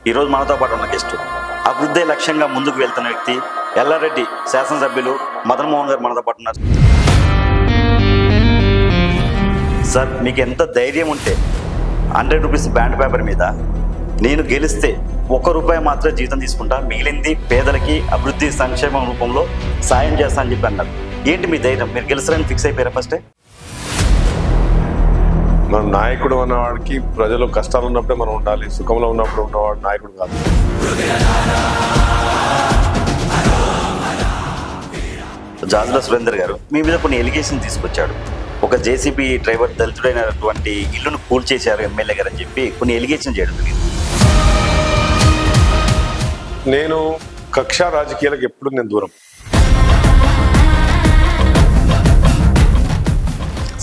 ఈరోజు మనతో పాటు ఉన్న గెస్ట్ అభివృద్ధి లక్ష్యంగా ముందుకు వెళ్తున్న వ్యక్తి ఎల్లారెడ్డి శాసనసభ్యులు మదన్ మోహన్ గారు మనతో పాటు ఉన్నారు. సార్, మీకు ఎంత ధైర్యం ఉంటే 100 రూపీస్ బ్యాండ్ పేపర్ మీద నేను గెలిస్తే ₹1 మాత్రమే జీతం తీసుకుంటా, మిగిలింది పేదలకి అభివృద్ధి సంక్షేమం రూపంలో సాయం చేస్తా అని చెప్పి అన్నారు. ఏంటి మీ ధైర్యం? మీరు గెలుస్తారని ఫిక్స్ అయిపోయారా ఫస్టే? మనం నాయకుడు అన్నవాడికి ప్రజలు కష్టాలు ఉన్నప్పుడే మనం ఉండాలి, సుఖంలో ఉన్నప్పుడు ఉన్నవాడు నాయకుడు కాదు. జాజుల సురేందర్ గారు మీ మీద కొన్ని ఎలిగేషన్ తీసుకొచ్చాడు. ఒక జేసీబీ డ్రైవర్ దళితుడైనటువంటి ఇల్లును కూల్చేశారు ఎమ్మెల్యే గారు అని చెప్పి కొన్ని ఎలిగేషన్ చేయడం జరిగింది. నేను కక్షా రాజకీయాలకు ఎప్పుడు నేను దూరం.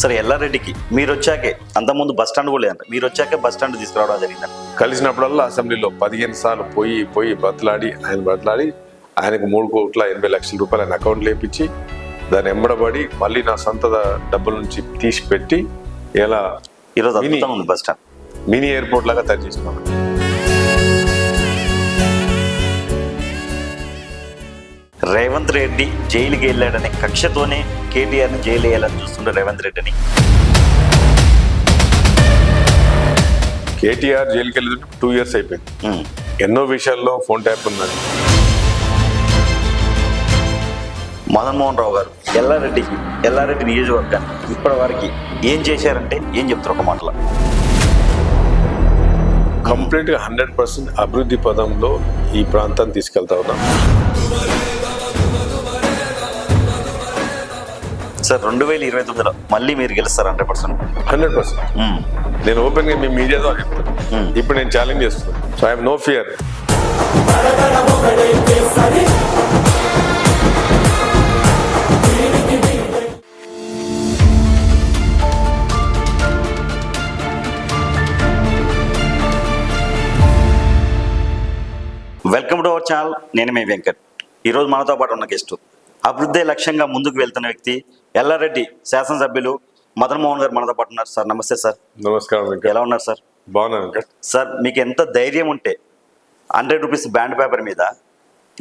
సరే, ఎల్లారెడ్డికి మీరు వచ్చాకే, అంతకుముందు బస్ స్టాండ్ కూడా లేదంట, మీరు వచ్చాకే బస్ స్టాండ్ తీసుకురావడం జరిగిందంట. కలిసినప్పుడల్లా అసెంబ్లీలో 15 సార్లు పోయి బతలాడి ఆయనకు ₹3,80,00,000 ఆయన అకౌంట్లు వేయించి దాన్ని ఎంబడబడి మళ్ళీ నా సొంత డబ్బుల నుంచి తీసి పెట్టి ఇలా ఈరోజు అద్భుతంగా ఉంది బస్ స్టాండ్. మినీ ఎయిర్పోర్ట్ లాగా తయారు చేస్తున్నాను. రేవంత్ రెడ్డి జైలుకి వెళ్ళాడనే కక్షతోనే కేటీఆర్ని జైలు వేయాలని చూస్తుండే రేవంత్ రెడ్డిని. కేటీఆర్ జైలుకి వెళ్ళి 2 years అయిపోయింది. ఎన్నో విషయాల్లో ఫోన్ ట్యాప్ ఉన్నది. మదన్ మోహన్ రావు గారు ఎల్లారెడ్డి నియోజకవర్గాన్ని ఇప్పటి వరకు ఏం చేశారంటే ఏం చెప్తారు ఒక మాటలో? కంప్లీట్గా 100% అభివృద్ధి పదంలో ఈ ప్రాంతాన్ని తీసుకెళ్తా ఉన్నాం. సార్, 2029లో మళ్ళీ మీరు గెలుస్తారు 100%. నేను ఓపెన్ గా మీ మీడియాతో చెప్తాను. ఇప్పుడు నేను ఛాలెంజ్ చేస్తున్నాను. So I have no fear. Welcome to our channel. నేను మీ వెంకట్. ఈరోజు మనతో పాటు ఉన్న గెస్ట్ అభివృద్ధి లక్ష్యంగా ముందుకు వెళ్తున్న వ్యక్తి ఎల్లారెడ్డి శాసనసభ్యులు మదన్ మోహన్ గారు మనతో పాటు ఉన్నారు. సార్, నమస్తే సార్. నమస్కారం వెంకట్. ఎలా ఉన్నారు సార్? బాగున్నాను వెంకట్. సార్, మీకు ఎంత ధైర్యం ఉంటే 100 రూపీస్ బ్యాండ్ పేపర్ మీద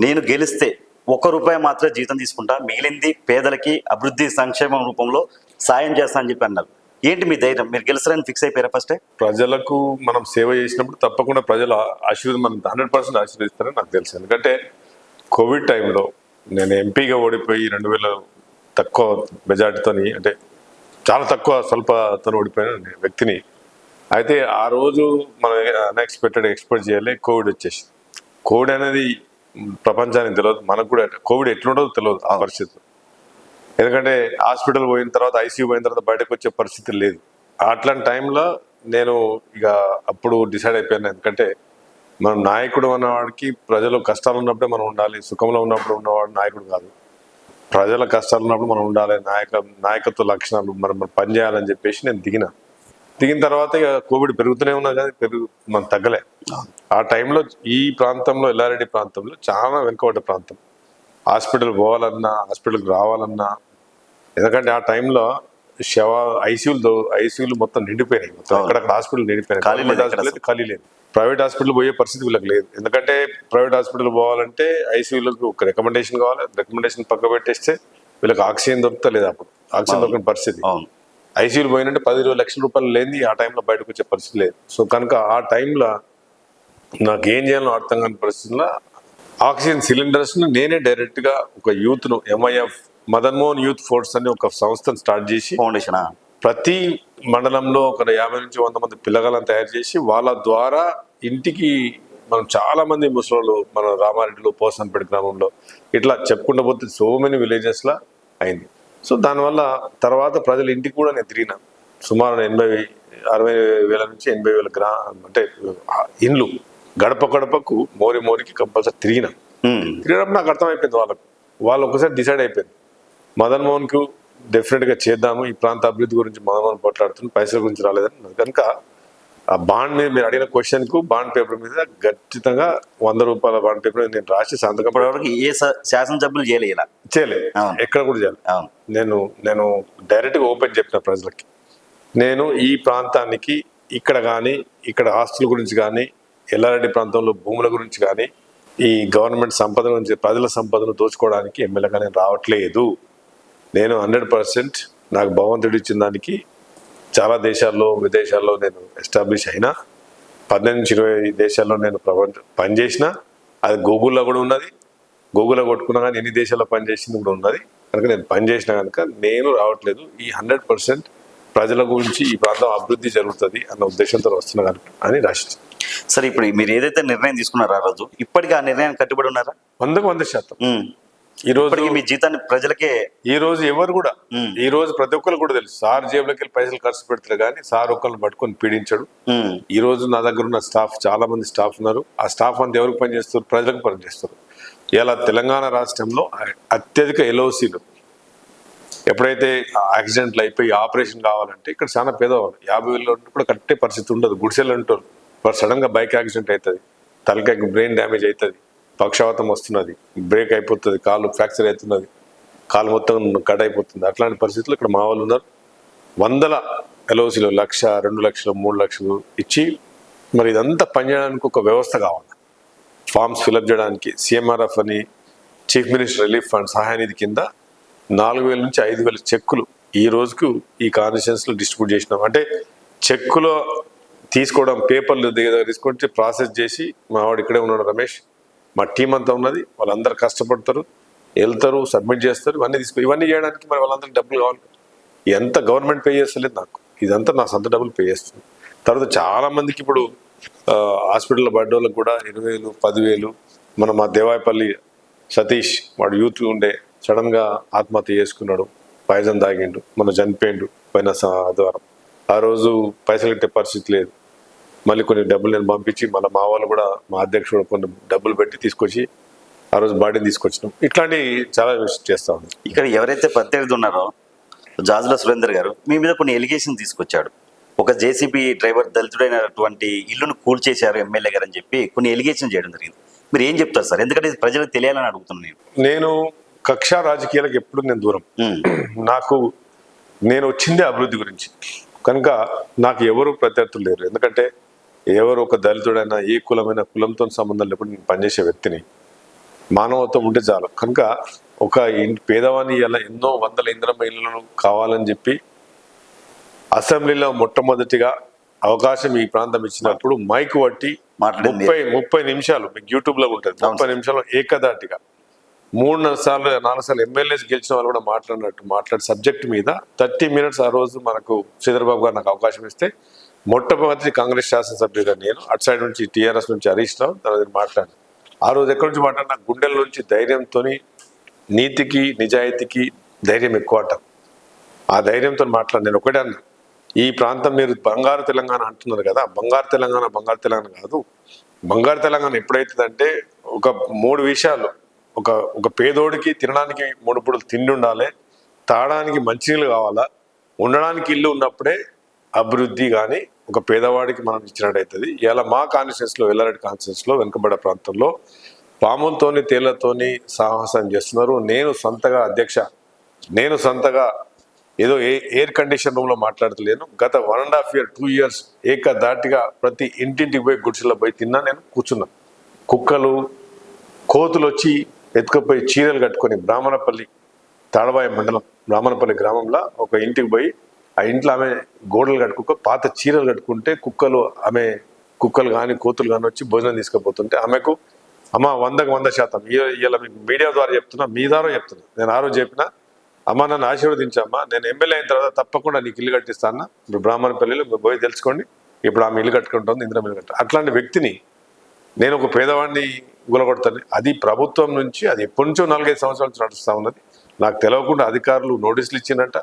నేను గెలిస్తే ₹1 మాత్రమే జీతం తీసుకుంటా, మిగిలింది పేదలకి అభివృద్ధి సంక్షేమం రూపంలో సాయం చేస్తా అని చెప్పి అన్నారు. ఏంటి మీ ధైర్యం? మీరు గెలుస్తారని ఫిక్స్ అయిపోయారా ఫస్టే? ప్రజలకు మనం సేవ చేసినప్పుడు తప్పకుండా ప్రజలు మనం 100% ఆశీర్వదిస్తారని నాకు తెలుసు. ఎందుకంటే కోవిడ్ టైంలో నేను ఎంపీగా ఓడిపోయి 2000 తక్కువ మెజార్టీతోని, అంటే చాలా స్వల్పతో ఓడిపోయిన వ్యక్తిని. అయితే ఆ రోజు మనం ఎక్స్పెక్ట్ చేయాలి. కోవిడ్ వచ్చేసి, కోవిడ్ అనేది ప్రపంచానికి తెలియదు, మనకు కూడా కోవిడ్ ఎట్లుంటుందో తెలియదు ఆ పరిస్థితులు. ఎందుకంటే హాస్పిటల్ పోయిన తర్వాత, ఐసీయూ పోయిన తర్వాత బయటకు వచ్చే పరిస్థితి లేదు. అట్లాంటి టైంలో నేను ఇక అప్పుడు డిసైడ్ అయిపోయాను. ఎందుకంటే మనం నాయకుడు అన్నవాడికి ప్రజలు కష్టాలు ఉన్నప్పుడే మనం ఉండాలి, సుఖంలో ఉన్నప్పుడు ఉన్నవాడు నాయకుడు కాదు. ప్రజల కష్టాలు ఉన్నప్పుడు మనం ఉండాలి, నాయకత్వ లక్షణాలు మనం పనిచేయాలని చెప్పేసి నేను దిగిన తర్వాత ఇక కోవిడ్ పెరుగుతూనే ఉన్నది, కానీ మనం తగ్గలే. ఆ టైంలో ఈ ప్రాంతంలో, ఎల్లారెడ్డి ప్రాంతంలో చాలా వెనుకబడ్డ ప్రాంతం. హాస్పిటల్ పోవాలన్నా, హాస్పిటల్కి రావాలన్నా, ఎందుకంటే ఆ టైంలో ఐసీయూలు మొత్తం నిండిపోయినాయి. అక్కడక్కడ హాస్పిటల్ నిండిపోయినాయి, ఖాళీ లేదు. ప్రైవేట్ హాస్పిటల్ పోయే పరిస్థితి వీళ్ళకి లేదు. ఎందుకంటే ప్రైవేట్ హాస్పిటల్ పోవాలంటే ఐసీయూలకు ఒక రికమెండేషన్ కావాలి. రికమెండేషన్ పక్క పెట్టేస్తే వీళ్ళకి ఆక్సిజన్ దొరుకుతా లేదు. అప్పుడు ఆక్సిజన్ దొరికిన పరిస్థితి. ఐసీయూలు పోయినంటే ₹10-20 లక్షలు లేని ఆ టైంలో బయటకు వచ్చే పరిస్థితి లేదు. సో కనుక ఆ టైంలో నాకు ఏం చేయాలో అర్థం కాని పరిస్థితుల్లో ఆక్సిజన్ సిలిండర్స్ నేనే డైరెక్ట్ గా ఒక యూత్ ను, MIF Madan Mohan youth force అని ఒక సంస్థను స్టార్ట్ చేసి, ఫౌండేషన్ ప్రతి మండలంలో ఒక 50 నుంచి 100 మంది పిల్లగాళ్ళని తయారు చేసి, వాళ్ళ ద్వారా ఇంటికి మనం చాలా మంది ముసలోళ్ళు, మన రామారెడ్డిలో, పోసంపేట గ్రామంలో ఇట్లా చెప్పుకుంటూ పోతే సో మెనీ విలేజెస్ లా అయింది. సో దానివల్ల తర్వాత ప్రజల ఇంటికి కూడా నేను తిరిగిన. సుమారు 60,000 నుంచి 80,000 అంటే ఇండ్లు గడపకు మోరికి కంపల్సరీ తిరిగినప్పుడు నాకు అర్థమైపోయింది. వాళ్ళు ఒకసారి డిసైడ్ అయిపోయింది, మదన్ మోహన్ కు డెఫినెట్ గా చేద్దాము, ఈ ప్రాంత అభివృద్ధి గురించి మదన్ మోహన్ పోట్లాడుతున్న, పైసల గురించి రాలేదని. కనుక ఆ బాండ్ మీద మీరు అడిగిన క్వశ్చన్ కు బాండ్ పేపర్ మీద ఖచ్చితంగా ₹100 బాండ్ పేపర్ నేను రాసి సంతకం. ఏ శాసనసభ్యులు చేయలే, ఎక్కడ కూడా చేయాలి. నేను డైరెక్ట్ గా ఓపెన్ చెప్పిన ప్రజలకి, నేను ఈ ప్రాంతానికి ఇక్కడ కానీ, ఇక్కడ ఆస్తుల గురించి కానీ, ఎల్లారెడ్డి ప్రాంతంలో భూముల గురించి కానీ ఈ గవర్నమెంట్ సంపద గురించి ప్రజల సంపదను దోచుకోవడానికి ఎమ్మెల్యేగా నేను రావట్లేదు. నేను 100% నాకు భగవంతుడు ఇచ్చిన దానికి చాలా దేశాల్లో విదేశాల్లో నేను ఎస్టాబ్లిష్ అయినా 18-20 దేశాల్లో నేను పనిచేసిన. అది గూగుల్లో కూడా ఉన్నది. గూగుల్లో కొట్టుకున్నా కానీ ఎన్ని దేశాల్లో పనిచేసింది కూడా ఉన్నది. కనుక నేను పనిచేసిన కనుక నేను రావట్లేదు. ఈ 100% ప్రజల గురించి ఈ ప్రాంతం అభివృద్ధి జరుగుతుంది అన్న ఉద్దేశంతో వస్తున్నా కనుక అని రాసింది. సరే, ఇప్పుడు మీరు ఏదైతే నిర్ణయం తీసుకున్నారో ఆ రోజు, ఇప్పటికీ ఆ నిర్ణయానికి కట్టుబడి ఉన్నారా? 100%. ఈ రోజు మీ జీతాన్ని ప్రజలకే ఈ రోజు ఎవరు కూడా ఈ రోజు ప్రతి ఒక్కరు కూడా తెలుసు, సార్ జేబులోకి వెళ్ళి పైసలు ఖర్చు పెడతారు కానీ సార్ ఒక్కరిని పట్టుకొని పీడించాడు. ఈ రోజు నా దగ్గర ఉన్న స్టాఫ్ చాలా మంది స్టాఫ్ ఉన్నారు. ఆ స్టాఫ్ అంతా ఎవరికి పనిచేస్తారు? ప్రజలకు పనిచేస్తారు. ఇలా తెలంగాణ రాష్ట్రంలో అత్యధిక ఎల్ఓసీలు ఎప్పుడైతే యాక్సిడెంట్లు అయిపోయి ఆపరేషన్ కావాలంటే ఇక్కడ చాలా పేదవాళ్ళు 50,000 కూడా కట్టే పరిస్థితి ఉండదు. గుడిసెలు అంటారు. వాడు సడన్ గా బైక్ యాక్సిడెంట్ అవుతుంది, తలకాయకి బ్రెయిన్ డ్యామేజ్ అవుతుంది, పక్షవాతం వస్తున్నది, బ్రేక్ అయిపోతుంది, కాలు ఫ్రాక్చర్ అవుతున్నది, కాలు మొత్తం కట్ అయిపోతుంది. అట్లాంటి పరిస్థితులు ఇక్కడ మా వాళ్ళు ఉన్నారు. 100 ఎల్ఓసీలు 1,00,000, 2,00,000, 3,00,000 ఇచ్చి మరి ఇదంతా పనిచేయడానికి ఒక వ్యవస్థ కావాలి. ఫామ్స్ ఫిలప్ చేయడానికి సిఎంఆర్ఎఫ్ అని చీఫ్ మినిస్టర్ రిలీఫ్ ఫండ్ సహాయనిధి కింద 4,000 నుంచి 5,000 చెక్కులు ఈ రోజుకు ఈ కాన్స్టిట్యూన్సీలో డిస్ట్రిబ్యూట్ చేసినాం. అంటే చెక్కులో తీసుకోవడం, పేపర్లు తీసుకొచ్చి ప్రాసెస్ చేసి మా వాడు ఇక్కడే ఉన్నాడు రమేష్, మా టీం అంతా ఉన్నది, వాళ్ళందరూ కష్టపడతారు, వెళ్తారు, సబ్మిట్ చేస్తారు, ఇవన్నీ చేయడానికి మరి వాళ్ళందరికీ డబ్బులు కావాలి. ఎంత గవర్నమెంట్ పే చేస్తలేదు నాకు, ఇదంతా నా సొంత డబ్బులు పే చేస్తుంది. తర్వాత చాలా మందికి ఇప్పుడు హాస్పిటల్లో పడ్డ వాళ్ళకి కూడా 20,000, 10,000. మా దేవాయపల్లి సతీష్ వాడు యూత్ ఉండే సడన్ గా ఆత్మహత్య చేసుకున్నాడు, పాయిజన్ తాగిండు, చనిపోయిండు పోయిన ఆదివారం. ఆ రోజు పైసలు కట్టే పరిస్థితి లేదు. మళ్ళీ కొన్ని డబ్బులు నేను పంపించి మళ్ళీ మా వాళ్ళు కూడా మా అధ్యక్షుడు కొన్ని డబ్బులు పెట్టి తీసుకొచ్చి ఆ రోజు బాడీని తీసుకొచ్చినాం. ఇట్లాంటివి చాలా చేస్తా ఉన్నాం. ఇక్కడ ఎవరైతే ప్రత్యర్థి ఉన్నారో జాజుల సురేందర్ గారు మీ మీద కొన్ని ఎలిగేషన్ తీసుకొచ్చాడు. ఒక జేసీబీ డ్రైవర్ దళితుడైనటువంటి ఇల్లును కూల్చేశారు ఎమ్మెల్యే గారు అని చెప్పి కొన్ని ఎలిగేషన్ చేయడం జరిగింది. మీరు ఏం చెప్తారు సార్? ఎందుకంటే ఇది ప్రజలకు తెలియాలని అడుగుతున్నాను. నేను కక్షా రాజకీయాలకు ఎప్పుడు నేను దూరం. నేను వచ్చిందే అభివృద్ధి గురించి కనుక నాకు ఎవరు ప్రత్యర్థులు లేరు. ఎందుకంటే ఎవరు ఒక దళితుడైనా ఏ కులమైన కులంతో సంబంధం లేకుండా నేను పనిచేసే వ్యక్తిని. మానవత్వం ఉంటే చాలు. కనుక ఒక పేదవాని ఇలా ఎన్నో వందల ఇంద్రమ్మ ఇళ్లను కావాలని చెప్పి అసెంబ్లీలో మొట్టమొదటిగా అవకాశం ఈ ప్రాంతం ఇచ్చినప్పుడు మైక్ పట్టి 30 నిమిషాలు మీకు యూట్యూబ్ లో ఉంటుంది, 30 నిమిషాలు ఏకదాటిగా 3-4 సార్లు ఎమ్మెల్యేస్ గెలిచిన వాళ్ళు కూడా మాట్లాడి సబ్జెక్ట్ మీద 30 minutes ఆ రోజు మనకు శ్రీధర్బాబు గారు నాకు అవకాశం ఇస్తే మొట్టమొదటి కాంగ్రెస్ శాసనసభ్యుగా నేను అటు సైడ్ నుంచి టీఆర్ఎస్ నుంచి హరీష్ రావు తర్వాత మాట్లాడాను. ఆ రోజు ఎక్కడి నుంచి మాట్లాడినా గుండెల నుంచి ధైర్యంతో, నీతికి నిజాయితీకి ధైర్యం ఎక్కువ అంటారు. ఆ ధైర్యంతో మాట్లాడి నేను ఒకటే అన్నా, ఈ ప్రాంతం మీరు బంగారు తెలంగాణ అంటున్నారు కదా, బంగారు తెలంగాణ కాదు. బంగారు తెలంగాణ ఎప్పుడైతుందంటే ఒక 3 విషయాలు, ఒక పేదోడికి తినడానికి 3 పూటలు తిండి ఉండాలి, తాగడానికి మంచినీళ్ళు కావాలా, ఉండడానికి ఇల్లు ఉన్నప్పుడే అభివృద్ధి కానీ ఒక పేదవాడికి మనం ఇచ్చినట్టయితుంది. ఇలా మా కాన్స్టిట్యూన్సీలో ఎల్లారెడ్డి కాన్స్టిట్యూన్సీలో వెనుకబడ్డ ప్రాంతంలో పాములతోని తేళ్లతోని సాహసం చేస్తున్నారు. నేను సొంతగా ఏదో ఎయిర్ కండిషన్ రూమ్ లో మాట్లాడతలేను. గత 1.5 year 2 years ఏకదాటిగా ప్రతి ఇంటింటికి పోయి గుడిసెల్లో పోయి తిన్నా. నేను కూర్చున్నా. కుక్కలు కోతులు వచ్చి ఎత్తుకుపోయి చీరలు కట్టుకొని బ్రాహ్మణపల్లి తాడబాయి మండలం బ్రాహ్మణపల్లి గ్రామంలో ఒక ఇంటికి పోయి ఆ ఇంట్లో ఆమె గోడలు కట్టుకో పాత చీరలు కట్టుకుంటే కుక్కలు కానీ కోతులు కానీ వచ్చి భోజనం తీసుకుపోతుంటే ఆమెకు అమ్మ 100% ఇలా మీకు మీడియా ద్వారా చెప్తున్నా, మీ ద్వారా చెప్తున్నా. నేను ఆ రోజు చెప్పిన, అమ్మ నన్ను ఆశీర్వదించమ్మా, నేను ఎమ్మెల్యే అయిన తర్వాత తప్పకుండా నీకు ఇల్లు కట్టిస్తాను. ఇప్పుడు బ్రాహ్మణపల్లిలో మీరు పోయి తెలుసుకోండి, ఇప్పుడు ఆమె ఇల్లు కట్టుకుంటుంది, ఇంద్రం ఇల్లు కట్ట. అట్లాంటి వ్యక్తిని నేను ఒక పేదవాడిని గులగొడతాను. అది ప్రభుత్వం నుంచి అది ఎప్పటి నుంచో 4-5 సంవత్సరాల నుంచి నడుస్తూ ఉన్నది. నాకు తెలియకుండా అధికారులు నోటీసులు ఇచ్చిందంట,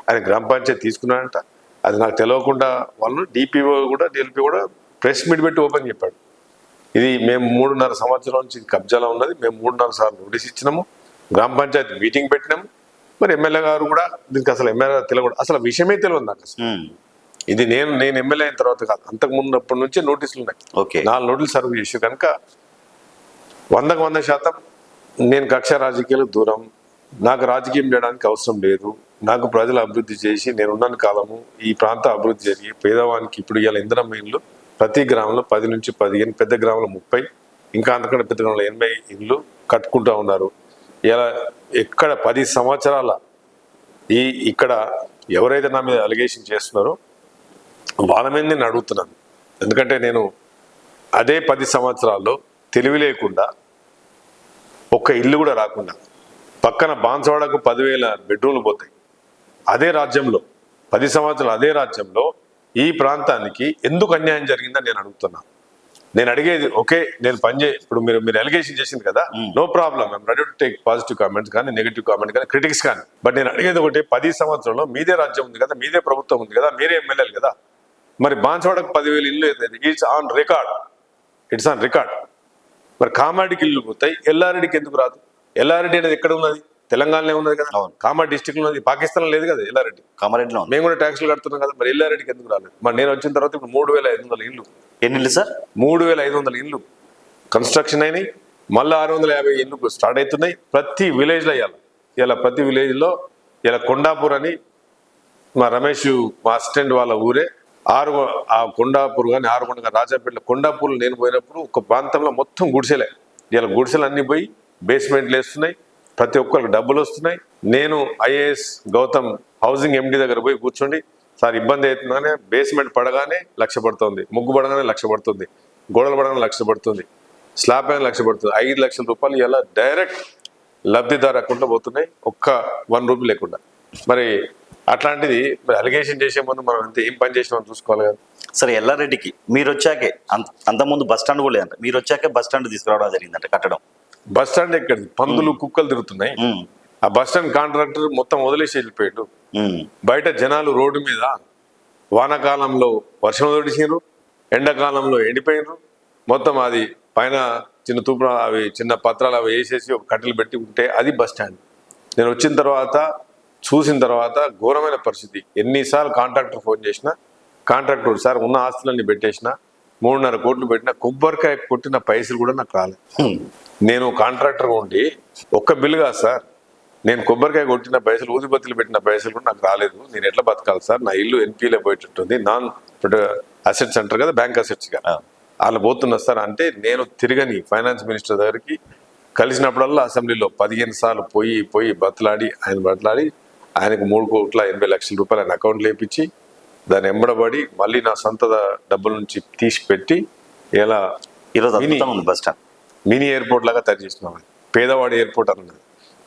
ఆయన గ్రామ పంచాయతీ తీసుకున్నాడంట. అది నాకు తెలియకుండా వాళ్ళు డిఎల్పీ కూడా ప్రెస్ మీట్ పెట్టి ఓపెన్ చెప్పాడు. ఇది మేము 3.5 సంవత్సరాల నుంచి కబ్జాలో ఉన్నది, మేము 3-4 సార్లు నోటీస్ ఇచ్చినాము, గ్రామ పంచాయతీ మీటింగ్ పెట్టినాము. మరి ఎమ్మెల్యే గారు కూడా దీనికి అసలు ఎమ్మెల్యే గారు తెలియదు, అసలు విషయమే తెలియదు నాకు అసలు. ఇది నేను ఎమ్మెల్యే అయిన తర్వాత కాదు, అంతకు ముందుప్పటి నుంచే నోటీసులు ఉన్నాయి. 4 నోటీసులు సర్వ్ చేసి కనుక 100% నేను కక్ష రాజకీయాలు దూరం. నాకు రాజకీయం చేయడానికి అవసరం లేదు. నాకు ప్రజలు అభివృద్ధి చేసి నేనున్న కాలము ఈ ప్రాంత అభివృద్ధి జరిగి పేదవానికి ఇప్పుడు ఇలా ఇంధనం ఇల్లు ప్రతి గ్రామంలో 10 నుంచి 15, పెద్ద గ్రామంలో 30, ఇంకా అంతకంటే పెద్ద గ్రామంలో 80 ఇళ్ళు కట్టుకుంటూ ఉన్నారు. ఇలా ఎక్కడ 10 సంవత్సరాల ఇక్కడ ఎవరైతే నా మీద అలిగేషన్ చేస్తున్నారో వాళ్ళ మీద నేను అడుగుతున్నాను. ఎందుకంటే నేను అదే 10 సంవత్సరాల్లో తెలివి లేకుండా ఒక్క ఇల్లు కూడా రాకుండా పక్కన బాన్సవాడకు 10,000 బెడ్రూమ్లు పోతాయి. అదే రాజ్యంలో 10 సంవత్సరాలు అదే రాజ్యంలో ఈ ప్రాంతానికి ఎందుకు అన్యాయం జరిగిందని నేను అడుగుతున్నా. నేను అడిగేది ఓకే, నేను ఇప్పుడు మీరు అలిగేషన్ చేసింది కదా, no problem, I'm ready to take positive comments కానీ, నెగిటివ్ కామెంట్ కానీ, క్రిటిక్స్ కానీ. బట్ నేను అడిగేది ఒకటి, 10 సంవత్సరంలో మీదే రాజ్యం ఉంది కదా, మీదే ప్రభుత్వం ఉంది కదా, మీరే ఎమ్మెల్యేలు కదా, మరి బాన్సవాడకు 10,000 ఇల్లు ఇట్స్ ఆన్ రికార్డ్. మరి కామారెడ్డికి ఇల్లు పోతాయి, ఎల్లారెడ్డికి ఎందుకు రాదు? ఎల్లారెడ్డి అనేది ఎక్కడ ఉన్నది? తెలంగాణలో ఉన్నది కదా. కామారెడ్డి డిస్టిక్ లో ఉన్నది, పాకిస్తాన్ లేదు కదా ఎల్లారెడ్డి. కామారెడ్డిలో మేము కూడా ట్యాక్స్లు కడుతున్నాం కదా, మరి ఎల్లారెడ్డికి ఎందుకు రాలేదు? మరి నేను వచ్చిన తర్వాత ఇప్పుడు 3,500 ఇల్లు. ఎన్ని ఇల్లు సార్? 3,500 ఇల్లు కన్స్ట్రక్షన్ అయినాయి. మళ్ళీ 650 ఇల్లు స్టార్ట్ అవుతున్నాయి ప్రతి విలేజ్లో. ఇలా ప్రతి విలేజ్లో ఇలా కొండాపూర్ అని మా రమేష్ మా అసిస్టెంట్ వాళ్ళ ఊరే ఆ కొండాపూర్ కానీ, ఆరుకొండ కానీ, రాజాపేటలో కొండాపూర్లో నేను పోయినప్పుడు ఒక ప్రాంతంలో మొత్తం గుడిసెలే. ఇలా గుడిసెలు అన్నీ పోయి బేస్మెంట్లు వేస్తున్నాయి, ప్రతి ఒక్కరికి డబ్బులు వస్తున్నాయి. నేను ఐఏఎస్ గౌతమ్ హౌసింగ్ ఎండి దగ్గర పోయి కూర్చోండి, సార్ ఇబ్బంది అవుతుందనే, బేస్మెంట్ పడగానే 1,00,000 పడుతుంది, ముగ్గు పడగానే 1,00,000 పడుతుంది, గోడలు పడగానే 1,00,000 పడుతుంది, స్లాబ్ అయినా 1,00,000 పడుతుంది. 5 లక్షల రూపాయలు ఇలా డైరెక్ట్ లబ్ధిదారు అకౌంట్లో పోతున్నాయి, ఒక్క 1 రూపీ లేకుండా. మరి అట్లాంటిది మరి అలిగేషన్ చేసే ముందు మనం అంతే ఏం పని చేసినామని చూసుకోవాలి కదా. సరే, ఎల్లారెడ్డికి మీరు వచ్చాకే, అంతకుముందు బస్ స్టాండ్ కూడా లేదంట, మీరు వచ్చాకే బస్ స్టాండ్ తీసుకురావడం జరిగిందంట, కట్టడం. బస్ స్టాండ్ ఎక్కడిది? పందులు కుక్కలు తిరుగుతున్నాయి. ఆ బస్ స్టాండ్ కాంట్రాక్టర్ మొత్తం వదిలేసి వెళ్ళిపోయాడు. బయట జనాలు రోడ్డు మీద వానాకాలంలో వర్షం తొడిసినారు, ఎండాకాలంలో ఎండిపోయినారు. మొత్తం అది పైన చిన్న తూపు అవి చిన్న పత్రాలు అవి వేసేసి ఒక కట్టెలు పెట్టి ఉంటే అది బస్ స్టాండ్. నేను వచ్చిన తర్వాత చూసిన తర్వాత ఘోరమైన పరిస్థితి. ఎన్నిసార్లు కాంట్రాక్టర్ ఫోన్ చేసినా కాంట్రాక్టర్ సార్ ఉన్న ఆస్తులన్నీ పెట్టేసిన, 3.5 కోట్లు పెట్టిన, కొబ్బరికాయ కొట్టిన పైసలు కూడా నాకు రాలేదు. నేను కాంట్రాక్టర్ ఉండి ఒక్క బిల్లు కాదు సార్, నేను కొబ్బరికాయ కొట్టిన పైసలు, ఊదిబత్తులు పెట్టిన పైసలు కూడా నాకు రాలేదు. నేను ఎట్లా బతకాలి సార్? నా ఇల్లు ఎన్పీలో పోయేటట్టుంది, నాన్ అసెట్స్ అంటారు కదా, బ్యాంక్ అసెట్స్ గా వాళ్ళు పోతున్నా సార్ అంటే, నేను తిరగని ఫైనాన్స్ మినిస్టర్ దగ్గరికి కలిసినప్పుడల్లా అసెంబ్లీలో 15 సార్లు పోయి బతలాడి ఆయనకు 3,80,00,000 రూపాయలు ఆయన అకౌంట్లు వేయించి దాన్ని ఎంబడబడి మళ్ళీ నా సొంత డబ్బుల నుంచి తీసి పెట్టి ఇలా బస్ స్టాండ్ మినీ ఎయిర్పోర్ట్ లాగా తయారు చేసినాం. పేదవాడి ఎయిర్పోర్ట్ అన్నది.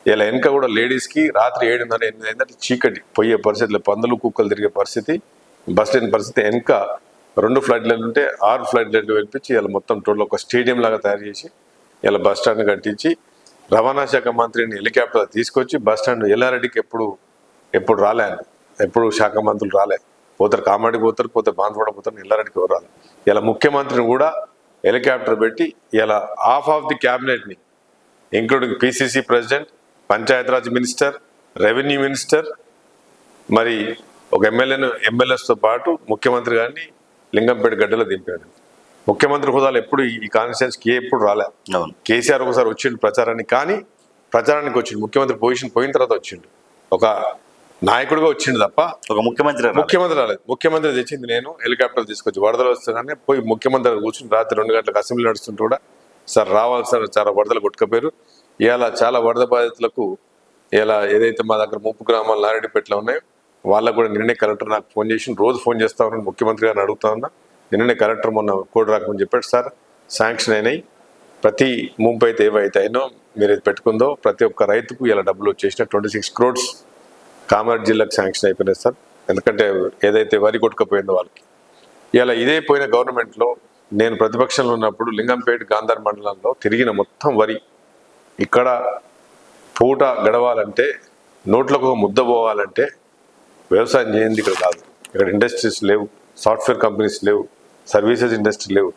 ఇలా వెనక కూడా లేడీస్కి రాత్రి 7:30, 8 అయిందంటే చీకటి పోయే పరిస్థితులు, పందులు కుక్కలు తిరిగే పరిస్థితి, బస్ స్టాండ్ పరిస్థితి. వెనక 2 ఫ్లైట్ లైన్లు ఉంటే 6 ఫ్లైట్ లైన్లు వెళ్ళిపించి ఇలా మొత్తం టోటల్ ఒక స్టేడియం లాగా తయారు చేసి ఇలా బస్ స్టాండ్ కట్టించి రవాణా శాఖ మంత్రిని హెలికాప్టర్ తీసుకొచ్చి బస్ స్టాండ్ ఎల్లారెడ్డికి ఎప్పుడు రాలే, ఎప్పుడు శాఖ మంత్రులు రాలే. పోతారు కామారెడ్డికి పోతారు, పోతే బాన్సవాడ పోతారు, ఎల్లారెడ్డికి ఎవరు రాలే. ఇలా ముఖ్యమంత్రిని కూడా హెలికాప్టర్ పెట్టి ఇలా హాఫ్ ఆఫ్ ది క్యాబినెట్ని including PCC president, Panchayati Raj minister, revenue minister, మరి ఒక ఎమ్మెల్యేస్తో పాటు ముఖ్యమంత్రి గారిని లింగంపేట గడ్డలో దింపాడు. ముఖ్యమంత్రి హోదాలు ఎప్పుడు ఈ కాన్స్టిట్యున్సీకి ఎప్పుడు రాలే. కేసీఆర్ ఒకసారి వచ్చిండు ప్రచారానికి, కానీ ప్రచారానికి వచ్చిండు, ముఖ్యమంత్రి పొజిషన్ పోయిన తర్వాత వచ్చిండు, ఒక నాయకుడిగా వచ్చిండు తప్ప ఒక ముఖ్యమంత్రి రాలేదు. ముఖ్యమంత్రి తెచ్చింది నేను, హెలికాప్టర్ తీసుకొచ్చి వరదలు వస్తున్నానే పోయి ముఖ్యమంత్రి కూర్చుని రాత్రి 2 గంటలకు అసెంబ్లీ నడుస్తుంటే కూడా సార్ రావాలి సార్, చాలా వరదలు కొట్టుకపోయారు. ఇలా చాలా వరద బాధితులకు ఇలా ఏదైతే మా దగ్గర 30 గ్రామాలు నారెడ్డిపేటలో ఉన్నాయో వాళ్ళకు కూడా నిన్నే కలెక్టర్ నాకు ఫోన్ చేసి, రోజు ఫోన్ చేస్తా ఉన్నాను, ముఖ్యమంత్రి గారిని అడుగుతా ఉన్నా. నిన్ననే కలెక్టర్ మొన్న కోడ్ రాకమని చెప్పాడు, సార్ శాంక్షన్ అయినాయి, ప్రతి ముంపు అయితే ఏవైతే అయినో మీరు ఇది పెట్టుకుందో ప్రతి ఒక్క రైతుకు ఇలా డబ్బులు వచ్చేసిన 26 crores కామారెడ్డి జిల్లాకు శాంక్షన్ అయిపోయినాయి సార్. ఎందుకంటే ఏదైతే వరి కొట్టుకపోయిందో వాళ్ళకి. ఇలా ఇదే పోయిన గవర్నమెంట్లో నేను ప్రతిపక్షంలో ఉన్నప్పుడు లింగంపేట గాంధార్ మండలంలో తిరిగిన మొత్తం వరి, ఇక్కడ పూట గడవాలంటే, నోట్లకు ముద్ద పోవాలంటే వ్యవసాయం చేయండి ఇక్కడ కాదు. ఇక్కడ ఇండస్ట్రీస్ లేవు, సాఫ్ట్వేర్ కంపెనీస్ లేవు, సర్వీసెస్ ఇండస్ట్రీ లేవు.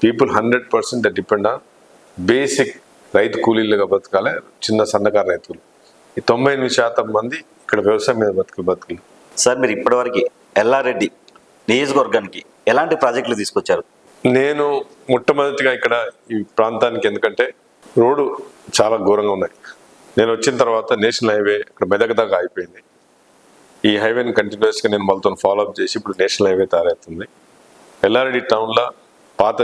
పీపుల్ 100% డిపెండ్ ఆన్ బేసిక్ రైతు కూలీలుగా బతకాలి, చిన్న సన్నకారు రైతులు. ఈ 98% మంది ఇక్కడ వ్యవసాయం మీద బతుకులు. సార్, మీరు ఇప్పటివరకు ఎల్లారెడ్డి నియోజకవర్గానికి ఎలాంటి ప్రాజెక్టులు తీసుకొచ్చారు? నేను మొట్టమొదటిగా ఇక్కడ ఈ ప్రాంతానికి, ఎందుకంటే రోడ్డు చాలా ఘోరంగా ఉన్నాయి. నేను వచ్చిన తర్వాత నేషనల్ హైవే ఇక్కడ మెదక్ దాకా అయిపోయింది. ఈ హైవేని కంటిన్యూస్గా నేను వాళ్ళతో ఫాలోఅప్ చేసి ఇప్పుడు నేషనల్ హైవే తయారవుతుంది. ఎల్లారెడ్డి టౌన్లో పాత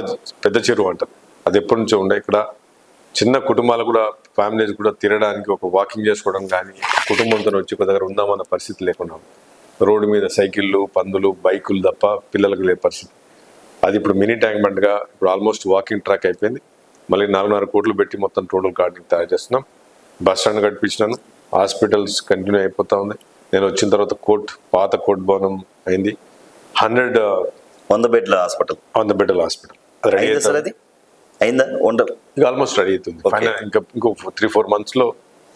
పెద్ద చెరువు అంటారు, అది ఎప్పటి నుంచో ఉండే. ఇక్కడ చిన్న కుటుంబాలు కూడా, ఫ్యామిలీస్ కూడా తిరగడానికి, ఒక వాకింగ్ చేసుకోవడం కానీ, కుటుంబంతో వచ్చి ఒక దగ్గర ఉందామన్న పరిస్థితి లేకుండా ఉంది. రోడ్డు మీద సైకిళ్ళు, పందులు, బైకులు తప్ప పిల్లలకు లే పరిస్థితి. అది ఇప్పుడు మినీ ట్యాంక్ బండ్గా ఇప్పుడు ఆల్మోస్ట్ వాకింగ్ ట్రాక్ అయిపోయింది. మళ్ళీ 4.5 కోట్లు పెట్టి మొత్తం టోటల్ గార్డెనింగ్ తయారు చేస్తున్నాం. బస్ స్టాండ్ కట్టించినాను, హాస్పిటల్స్ కంటిన్యూ అయిపోతా ఉంది. నేను వచ్చిన తర్వాత పాత కోర్ట్ భవనం అయింది. 100 బెడ్ల హాస్పిటల్. 100 బెడ్ల హాస్పిటల్ అది రెడీ అయిందా సార్? అది అయిందా? ఆల్మోస్ట్ రెడీ అవుతుంది. ఇంకో 3-4 monthsలో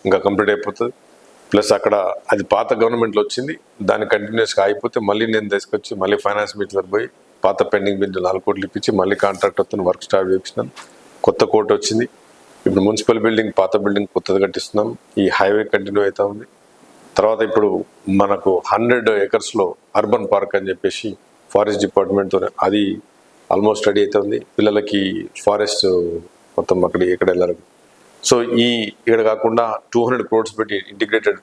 ఇంకా కంప్లీట్ అయిపోతుంది. ప్లస్ అక్కడ అది పాత గవర్నమెంట్లో వచ్చింది, దాన్ని కంటిన్యూస్గా అయిపోతే మళ్ళీ నేను తీసుకొచ్చి మళ్ళీ ఫైనాన్స్ మీట్లో పోయి పాత పెండింగ్ బిల్లు 4 కోట్లు ఇప్పించి మళ్ళీ కాంట్రాక్ట్ వస్తుంది, వర్క్ స్టార్ట్ చేయించినాను. కొత్త కోర్టు వచ్చింది. ఇప్పుడు మున్సిపల్ బిల్డింగ్, పాత బిల్డింగ్ కొత్తది కట్టిస్తున్నాం. ఈ హైవే కంటిన్యూ అవుతా ఉంది. తర్వాత ఇప్పుడు మనకు 100 acresలో అర్బన్ పార్క్ అని చెప్పేసి ఫారెస్ట్ డిపార్ట్మెంట్తో అది ఆల్మోస్ట్ రెడీ అవుతుంది. పిల్లలకి ఫారెస్ట్ మొత్తం ఎక్కడ వెళ్ళారు. సో ఇక్కడ కాకుండా 200 crores పెట్టి ఇంటిగ్రేటెడ్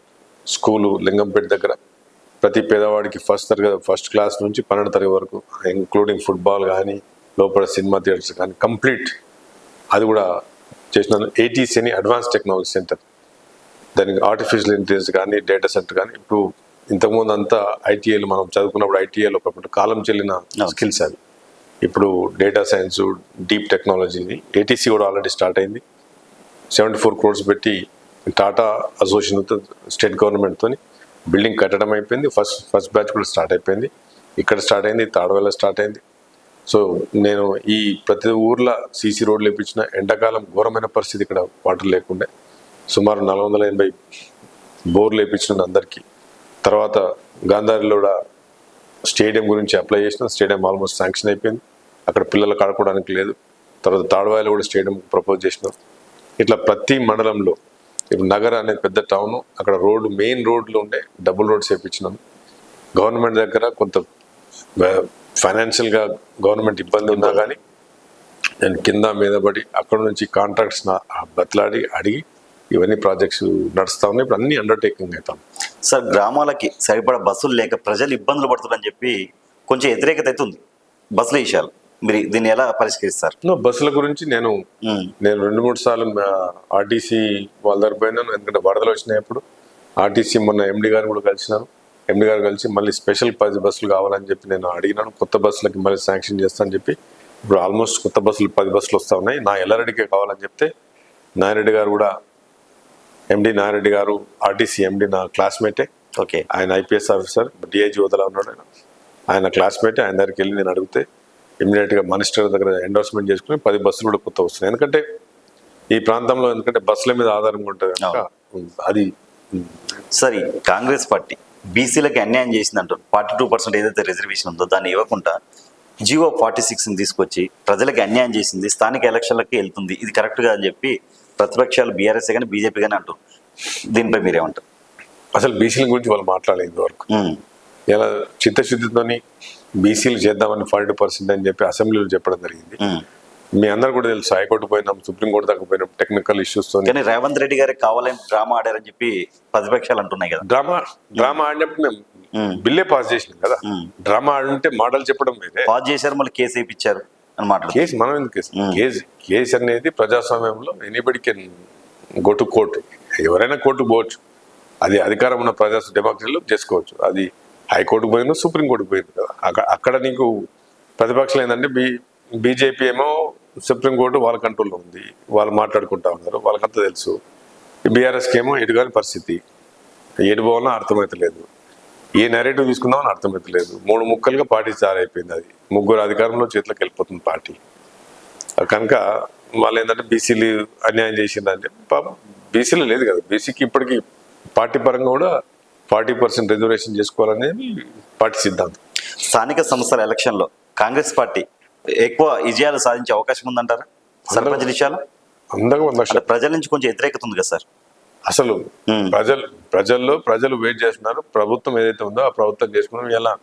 స్కూలు లింగంపేట దగ్గర ప్రతి పేదవాడికి ఫస్ట్ క్లాస్ నుంచి 12వ తరగతి వరకు, ఇంక్లూడింగ్ ఫుట్బాల్ కానీ, లోపల సినిమా థియేటర్స్ కానీ కంప్లీట్ అది కూడా చేసినాను. ATC అని అడ్వాన్స్ టెక్నాలజీ సెంటర్, దానికి ఆర్టిఫిషియల్ ఇంటెలిజెన్స్ కానీ, డేటా సెంటర్ కానీ. ఇప్పుడు ఇంతకుముందు అంతా ITL మనం చదువుకున్నప్పుడు ITL ఒకప్పుడు కాలం చెల్లిన స్కిల్స్ అవి. ఇప్పుడు డేటా సైన్స్, డీప్ టెక్నాలజీని ATC కూడా ఆల్రెడీ స్టార్ట్ అయింది. 74 crores పెట్టి టాటా అసోసియేషన్తో, స్టేట్ గవర్నమెంట్తో బిల్డింగ్ కట్టడం అయిపోయింది. ఫస్ట్ బ్యాచ్ కూడా స్టార్ట్ అయిపోయింది. ఇక్కడ స్టార్ట్ అయింది, తాడవేల స్టార్ట్ అయింది. సో నేను ఈ ప్రతి ఊర్లో CC రోడ్లు వేయించిన. ఎండాకాలం ఘోరమైన పరిస్థితి, ఇక్కడ వాటర్ లేకుండే. సుమారు 480 బోర్లు వేయించిన అందరికీ. తర్వాత గాంధారిలో కూడా స్టేడియం గురించి అప్లై చేసిన. స్టేడియం ఆల్మోస్ట్ శాంక్షన్ అయిపోయింది, అక్కడ పిల్లలకు ఆడుకోవడానికి లేదు. తర్వాత తాడవాయిలో కూడా స్టేడియం ప్రపోజ్ చేసినాం. ఇట్లా ప్రతి మండలంలో, ఇప్పుడు నగర్ అనేది పెద్ద టౌన్, అక్కడ మెయిన్ రోడ్లు ఉండే డబుల్ రోడ్స్ వేయించినాం. గవర్నమెంట్ దగ్గర కొంత ఫైనాన్షియల్గా గవర్నమెంట్ ఇబ్బంది ఉన్నా కానీ నేను కింద మీద పడి అక్కడ నుంచి కాంట్రాక్ట్స్ బతలాడి అడిగి ఇవన్నీ ప్రాజెక్ట్స్ నడుస్తూ ఉన్నాయి. ఇప్పుడు అన్ని అండర్టేకింగ్ అవుతాం. సార్, గ్రామాలకి సరిపడా బస్సులు లేక ప్రజలు ఇబ్బందులు పడుతున్నారని చెప్పి కొంచెం వ్యతిరేకత అయితే ఉంది బస్సుల విషయాలు. మీరు దీన్ని ఎలా పరిష్కరిస్తారు? బస్సుల గురించి నేను 2-3 సార్లు RTC వాళ్ళ దగ్గర పోయినాను. ఎందుకంటే వరదలు వచ్చినప్పుడు RTC మొన్న MD గారిని కూడా కలిసినాను. MD గారు కలిసి మళ్ళీ స్పెషల్ 10 బస్సులు కావాలని చెప్పి నేను అడిగినాను. కొత్త బస్సులకి మళ్ళీ శాంక్షన్ చేస్తానని చెప్పి ఇప్పుడు ఆల్మోస్ట్ కొత్త బస్సులు 10 బస్సులు వస్తూ ఉన్నాయి. నా ఎల్లారెడ్డికే కావాలని చెప్తే నాయరెడ్డి గారు కూడా, MD నాయరెడ్డి గారు RTC MD నా క్లాస్మేటే. ఓకే. ఆయన IPS ఆఫీసర్, DIG హోదాలో ఉన్నాడు. ఆయన క్లాస్మేటే. ఆయన దగ్గరికి వెళ్ళి నేను అడిగితే ఇమ్మీడియట్గా మినిస్టర్ దగ్గర ఎండోర్స్మెంట్ చేసుకుని 10 బస్సులు కూడా కొత్త వస్తున్నాయి. ఎందుకంటే ఈ ప్రాంతంలో బస్సుల మీద ఆధారంగా ఉంటుంది కనుక అది. సరే, కాంగ్రెస్ పార్టీ బీసీలకి అన్యాయం చేసింది అంటారు. 42% ఏదైతే రిజర్వేషన్ ఉందో దాన్ని ఇవ్వకుండా GO 46ని తీసుకొచ్చి ప్రజలకి అన్యాయం చేసింది, స్థానిక ఎలక్షన్లకి వెళ్తుంది, ఇది కరెక్ట్గా అని చెప్పి ప్రతిపక్షాలు BRS కానీ BJP కానీ అంటారు. దీనిపై మీరేమంటారు? అసలు బీసీల గురించి వాళ్ళు మాట్లాడలేదు వరకు. ఇలా చిత్తశుద్ధితోని బీసీలు చేద్దామని 40% అని చెప్పి అసెంబ్లీలో చెప్పడం జరిగింది. మీ అందరు కూడా తెలుసు, హైకోర్టు పోయినాం, సుప్రీంకోర్టు దాకా పోయినాం, టెక్నికల్ ఇష్యూస్ తో. కానీ రేవంత్ రెడ్డి గారికి కావాలని డ్రామా ఆడారని చెప్పి ప్రతిపక్షాలు అంటున్నాయి కదా. డ్రామా ఆడినప్పుడు మేము బిల్లే పాస్ చేసినాం కదా. డ్రామా ఆడుంటే మాటలు చెప్పడం మీదే పాస్ చేశారు, మళ్ళీ కేసు వేయించారు అన్నమాట. కేసు మనం ఎందుకు కేసు అనేది ప్రజాస్వామ్యంలో anybody can go to court. ఎవరైనా కోర్టు పోవచ్చు, అది అధికారం ఉన్న డెమోక్రసీలో చేసుకోవచ్చు. అది హైకోర్టుకు పోయిందో సుప్రీంకోర్టుకు పోయింది కదా. అక్కడ నీకు ప్రతిపక్షాలు ఏంటంటే బీజేపీ ఏమో సుప్రీంకోర్టు వాళ్ళ కంట్రోల్లో ఉంది, వాళ్ళు మాట్లాడుకుంటా ఉన్నారు, వాళ్ళకంతా తెలుసు. బీఆర్ఎస్కి ఏమో ఎటుగాని పరిస్థితి, ఏడు పోవాలన్నా అర్థమవుతలేదు, ఏ నెరేటివ్ తీసుకుందామని అర్థమవుతలేదు. 3 ముక్కలుగా పార్టీ అయిపోయింది. అది 3 అధికారంలో చేతిలోకి వెళ్ళిపోతుంది పార్టీ. కనుక వాళ్ళు ఏంటంటే బీసీలు అన్యాయం చేసిందంటే, పాపం బీసీలు లేదు కదా. బీసీకి ఇప్పటికీ పార్టీ పరంగా కూడా 40% రిజర్వేషన్ చేసుకోవాలనేది పార్టీ సిద్ధాంతం. స్థానిక సంస్థల ఎలక్షన్లో కాంగ్రెస్ పార్టీ ఎక్కువ విజయాలు సాధించే అవకాశం ఉందంటారా? సర్పంచ్ విషయాలు అందరూ ప్రజల నుంచి కొంచెం వ్యతిరేకత ఉంది కదా సార్. అసలు ప్రజలు వెయిట్ చేస్తున్నారు. ప్రభుత్వం ఏదైతే ఉందో ఆ ప్రభుత్వం చేసుకున్నాం. ఇలా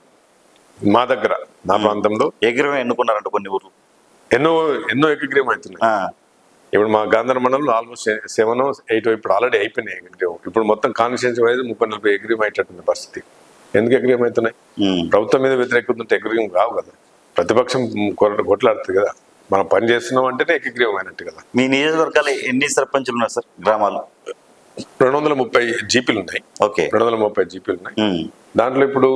మా దగ్గర నా ప్రాంతంలో ఏకగ్రీవం ఎన్నుకున్నారంట కొన్ని ఊర్లు. ఎన్నో ఏకగ్రీవం అవుతున్నాయి. ఇప్పుడు మా గాంధార మండలంలో ఆల్మోస్ట్ 7-8 ఇప్పుడు ఆల్రెడీ అయిపోయినాయి ఏకగ్రీవం. ఇప్పుడు మొత్తం కాన్స్టిట్యూన్సీ వైజ్ 30-40 ఏకగ్రీవం అయ్యేటట్టుంది పరిస్థితి. ఎందుకు ఏకగ్రీవం అవుతున్నాయి? ప్రభుత్వం మీద వ్యతిరేకత ఉంటే ఏకగ్రీవం కావు కదా. ప్రతిపక్షం కొట్లాడుతుంది కదా, మనం పని చేస్తున్నాం అంటేనే ఏకగ్రీవం అయినట్టు కదా. మీ నియోజకవర్గాలు ఎన్ని సర్పంచులు ఉన్నారు సార్ గ్రామాలు? 230 జీపీలు ఉన్నాయి. ఓకే. 230 జీపీలు ఉన్నాయి. దాంట్లో ఇప్పుడు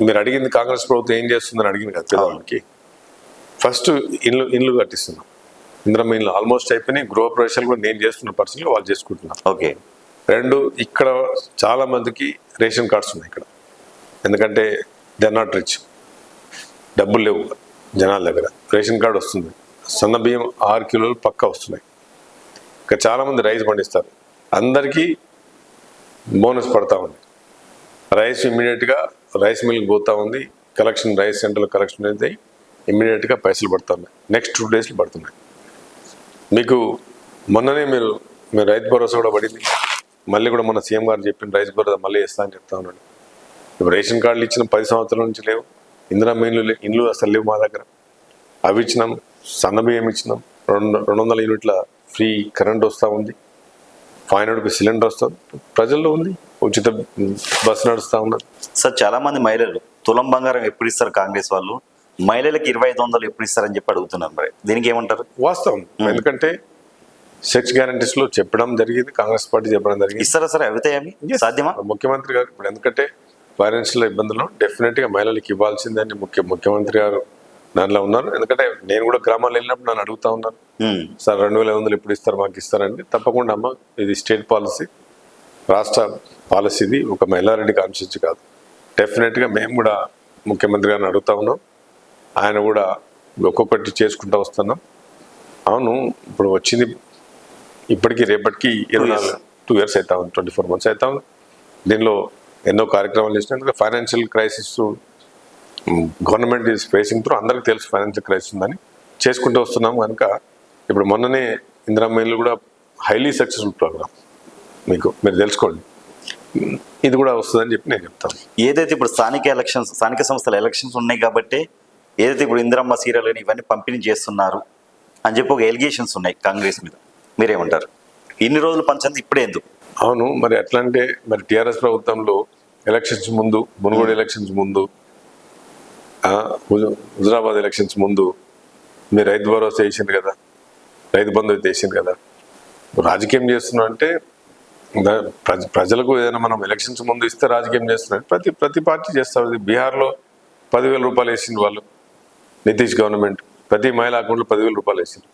మీరు అడిగింది కాంగ్రెస్ ప్రభుత్వం ఏం చేస్తుందని అడిగింది కదా పేదవాళ్ళకి. ఫస్ట్ ఇల్లు కట్టిస్తున్నాం. ఇందిరమ్మ ఇల్లు ఆల్మోస్ట్ అయిపోయినాయి. గృహ ప్రవేశాలు కూడా నేను చేస్తున్న పర్సన్లు వాళ్ళు చేసుకుంటున్నాం. ఓకే. 2, ఇక్కడ చాలా మందికి రేషన్ కార్డ్స్ ఉన్నాయి ఇక్కడ. ఎందుకంటే దే ఆర్ నాట్ రిచ్, డబ్బులు లేవు జనాల దగ్గర. రేషన్ కార్డు వస్తుంది. సన్న బియ్యం 6 కిలోలు పక్కా వస్తున్నాయి. ఇంకా చాలామంది రైస్ పండిస్తారు. అందరికీ బోనస్ పడతా ఉంది. రైస్ ఇమ్మీడియట్గా రైస్ మిల్కి పోతా ఉంది. కలెక్షన్ రైస్ సెంటర్లో కలెక్షన్ అయితే ఇమ్మీడియట్గా పైసలు పడతా ఉన్నాయి. నెక్స్ట్ 2 డేస్లో పడుతున్నాయి. మీకు మొన్ననే మీరు రైతు భరోసా కూడా పడింది. మళ్ళీ కూడా మన సీఎం గారు చెప్పిన రైతు భరోసా మళ్ళీ ఇస్తా అని చెప్తా ఉన్నాడు. ఇప్పుడు రేషన్ కార్డులు ఇచ్చిన 10 సంవత్సరాల నుంచి లేవు. ఇందిరమ్మ ఇండ్లు అసలు లేవు మా దగ్గర. అవి ఇచ్చినాం. సన్న బియ్యం ఇచ్చినాం. 200 యూనిట్ల ఫ్రీ కరెంట్ వస్తూ ఉంది. 500 రూపీస్ సిలిండర్ వస్తుంది. ప్రజల్లో ఉంది. ఉచిత బస్సు నడుస్తూ ఉన్నది. సార్ చాలా మంది మహిళలు తులం బంగారం ఎప్పుడు ఇస్తారు కాంగ్రెస్ వాళ్ళు, మహిళలకు 2500 ఎప్పుడు ఇస్తారని చెప్పి అడుగుతున్నారు. మరి దీనికి ఏమంటారు? వాస్తవం. ఎందుకంటే సెక్స్ గ్యారంటీస్ లో చెప్పడం జరిగింది, కాంగ్రెస్ పార్టీ చెప్పడం జరిగింది. ఇస్తారా సార్? అవుతాయని సాధ్యమా? ముఖ్యమంత్రి గారు ఇప్పుడు ఎందుకంటే ఫైనాన్షియల్ ఇబ్బందులు డెఫినెట్ గా మహిళలకు ఇవ్వాల్సిందని ముఖ్యమంత్రి గారు దానిలో ఉన్నారు. ఎందుకంటే నేను కూడా గ్రామాల్లో వెళ్ళినప్పుడు నన్ను అడుగుతా ఉన్నాను, సార్ 2500 ఎప్పుడు ఇస్తారు, మాకు ఇస్తారండి. తప్పకుండా అమ్మ, ఇది స్టేట్ పాలసీ, రాష్ట్ర పాలసీది, ఒక మైనారిటీ కాన్స్టిట్యూన్సీ కాదు. డెఫినెట్ గా మేము కూడా ముఖ్యమంత్రి గారిని అడుగుతా ఉన్నాం. ఆయన కూడా ఒక్కొక్కటి చేసుకుంటూ వస్తున్నాం. అవును, ఇప్పుడు వచ్చింది ఇప్పటికీ రేపటికి 2 ఇయర్స్ అవుతా ఉంది, 24 months అవుతా ఉంది. దీనిలో ఎన్నో కార్యక్రమాలు చేసినందుకు financial crisis government is facing through, అందరికీ తెలుసు ఫైనాన్షియల్ క్రైసిస్ ఉందని, చేసుకుంటూ వస్తున్నాం. కనుక ఇప్పుడు మొన్ననే ఇందిరమ్మ ఇల్లు కూడా హైలీ సక్సెస్ఫుల్ ప్రోగ్రామ్, మీరు తెలుసుకోండి. ఇది కూడా వస్తుందని చెప్పి నేను చెప్తాను. ఏదైతే ఇప్పుడు స్థానిక సంస్థల ఎలక్షన్స్ ఉన్నాయి కాబట్టి ఏదైతే ఇప్పుడు ఇందిరమ్మ సీరియల్ అని ఇవన్నీ పంపిణీ చేస్తున్నారు అని చెప్పి ఒక ఎలిగేషన్స్ ఉన్నాయి కాంగ్రెస్ మీద, మీరేమంటారు? ఇన్ని రోజులు పంచింది ఇప్పుడే ఎందుకు? అవును, మరి ఎట్లా అంటే మరి టీఆర్ఎస్ ప్రభుత్వంలో ఎలక్షన్స్ ముందు, మునుగోడు ఎలక్షన్స్ ముందు, హుజరాబాద్ ఎలక్షన్స్ ముందు మీరు రైతు భరోసా వేసింది కదా, రైతు బంధు అయితే వేసింది కదా. రాజకీయం చేస్తున్నా అంటే ప్రజలకు ఏదైనా మనం ఎలక్షన్స్ ముందు ఇస్తే రాజకీయం చేస్తున్నారు. ప్రతి పార్టీ చేస్తారు. బీహార్లో 10,000 రూపాయలు వేసింది వాళ్ళు, నితీష్ గవర్నమెంట్. ప్రతి మహిళ అకౌంట్లో 10,000 రూపాయలు వేసింది.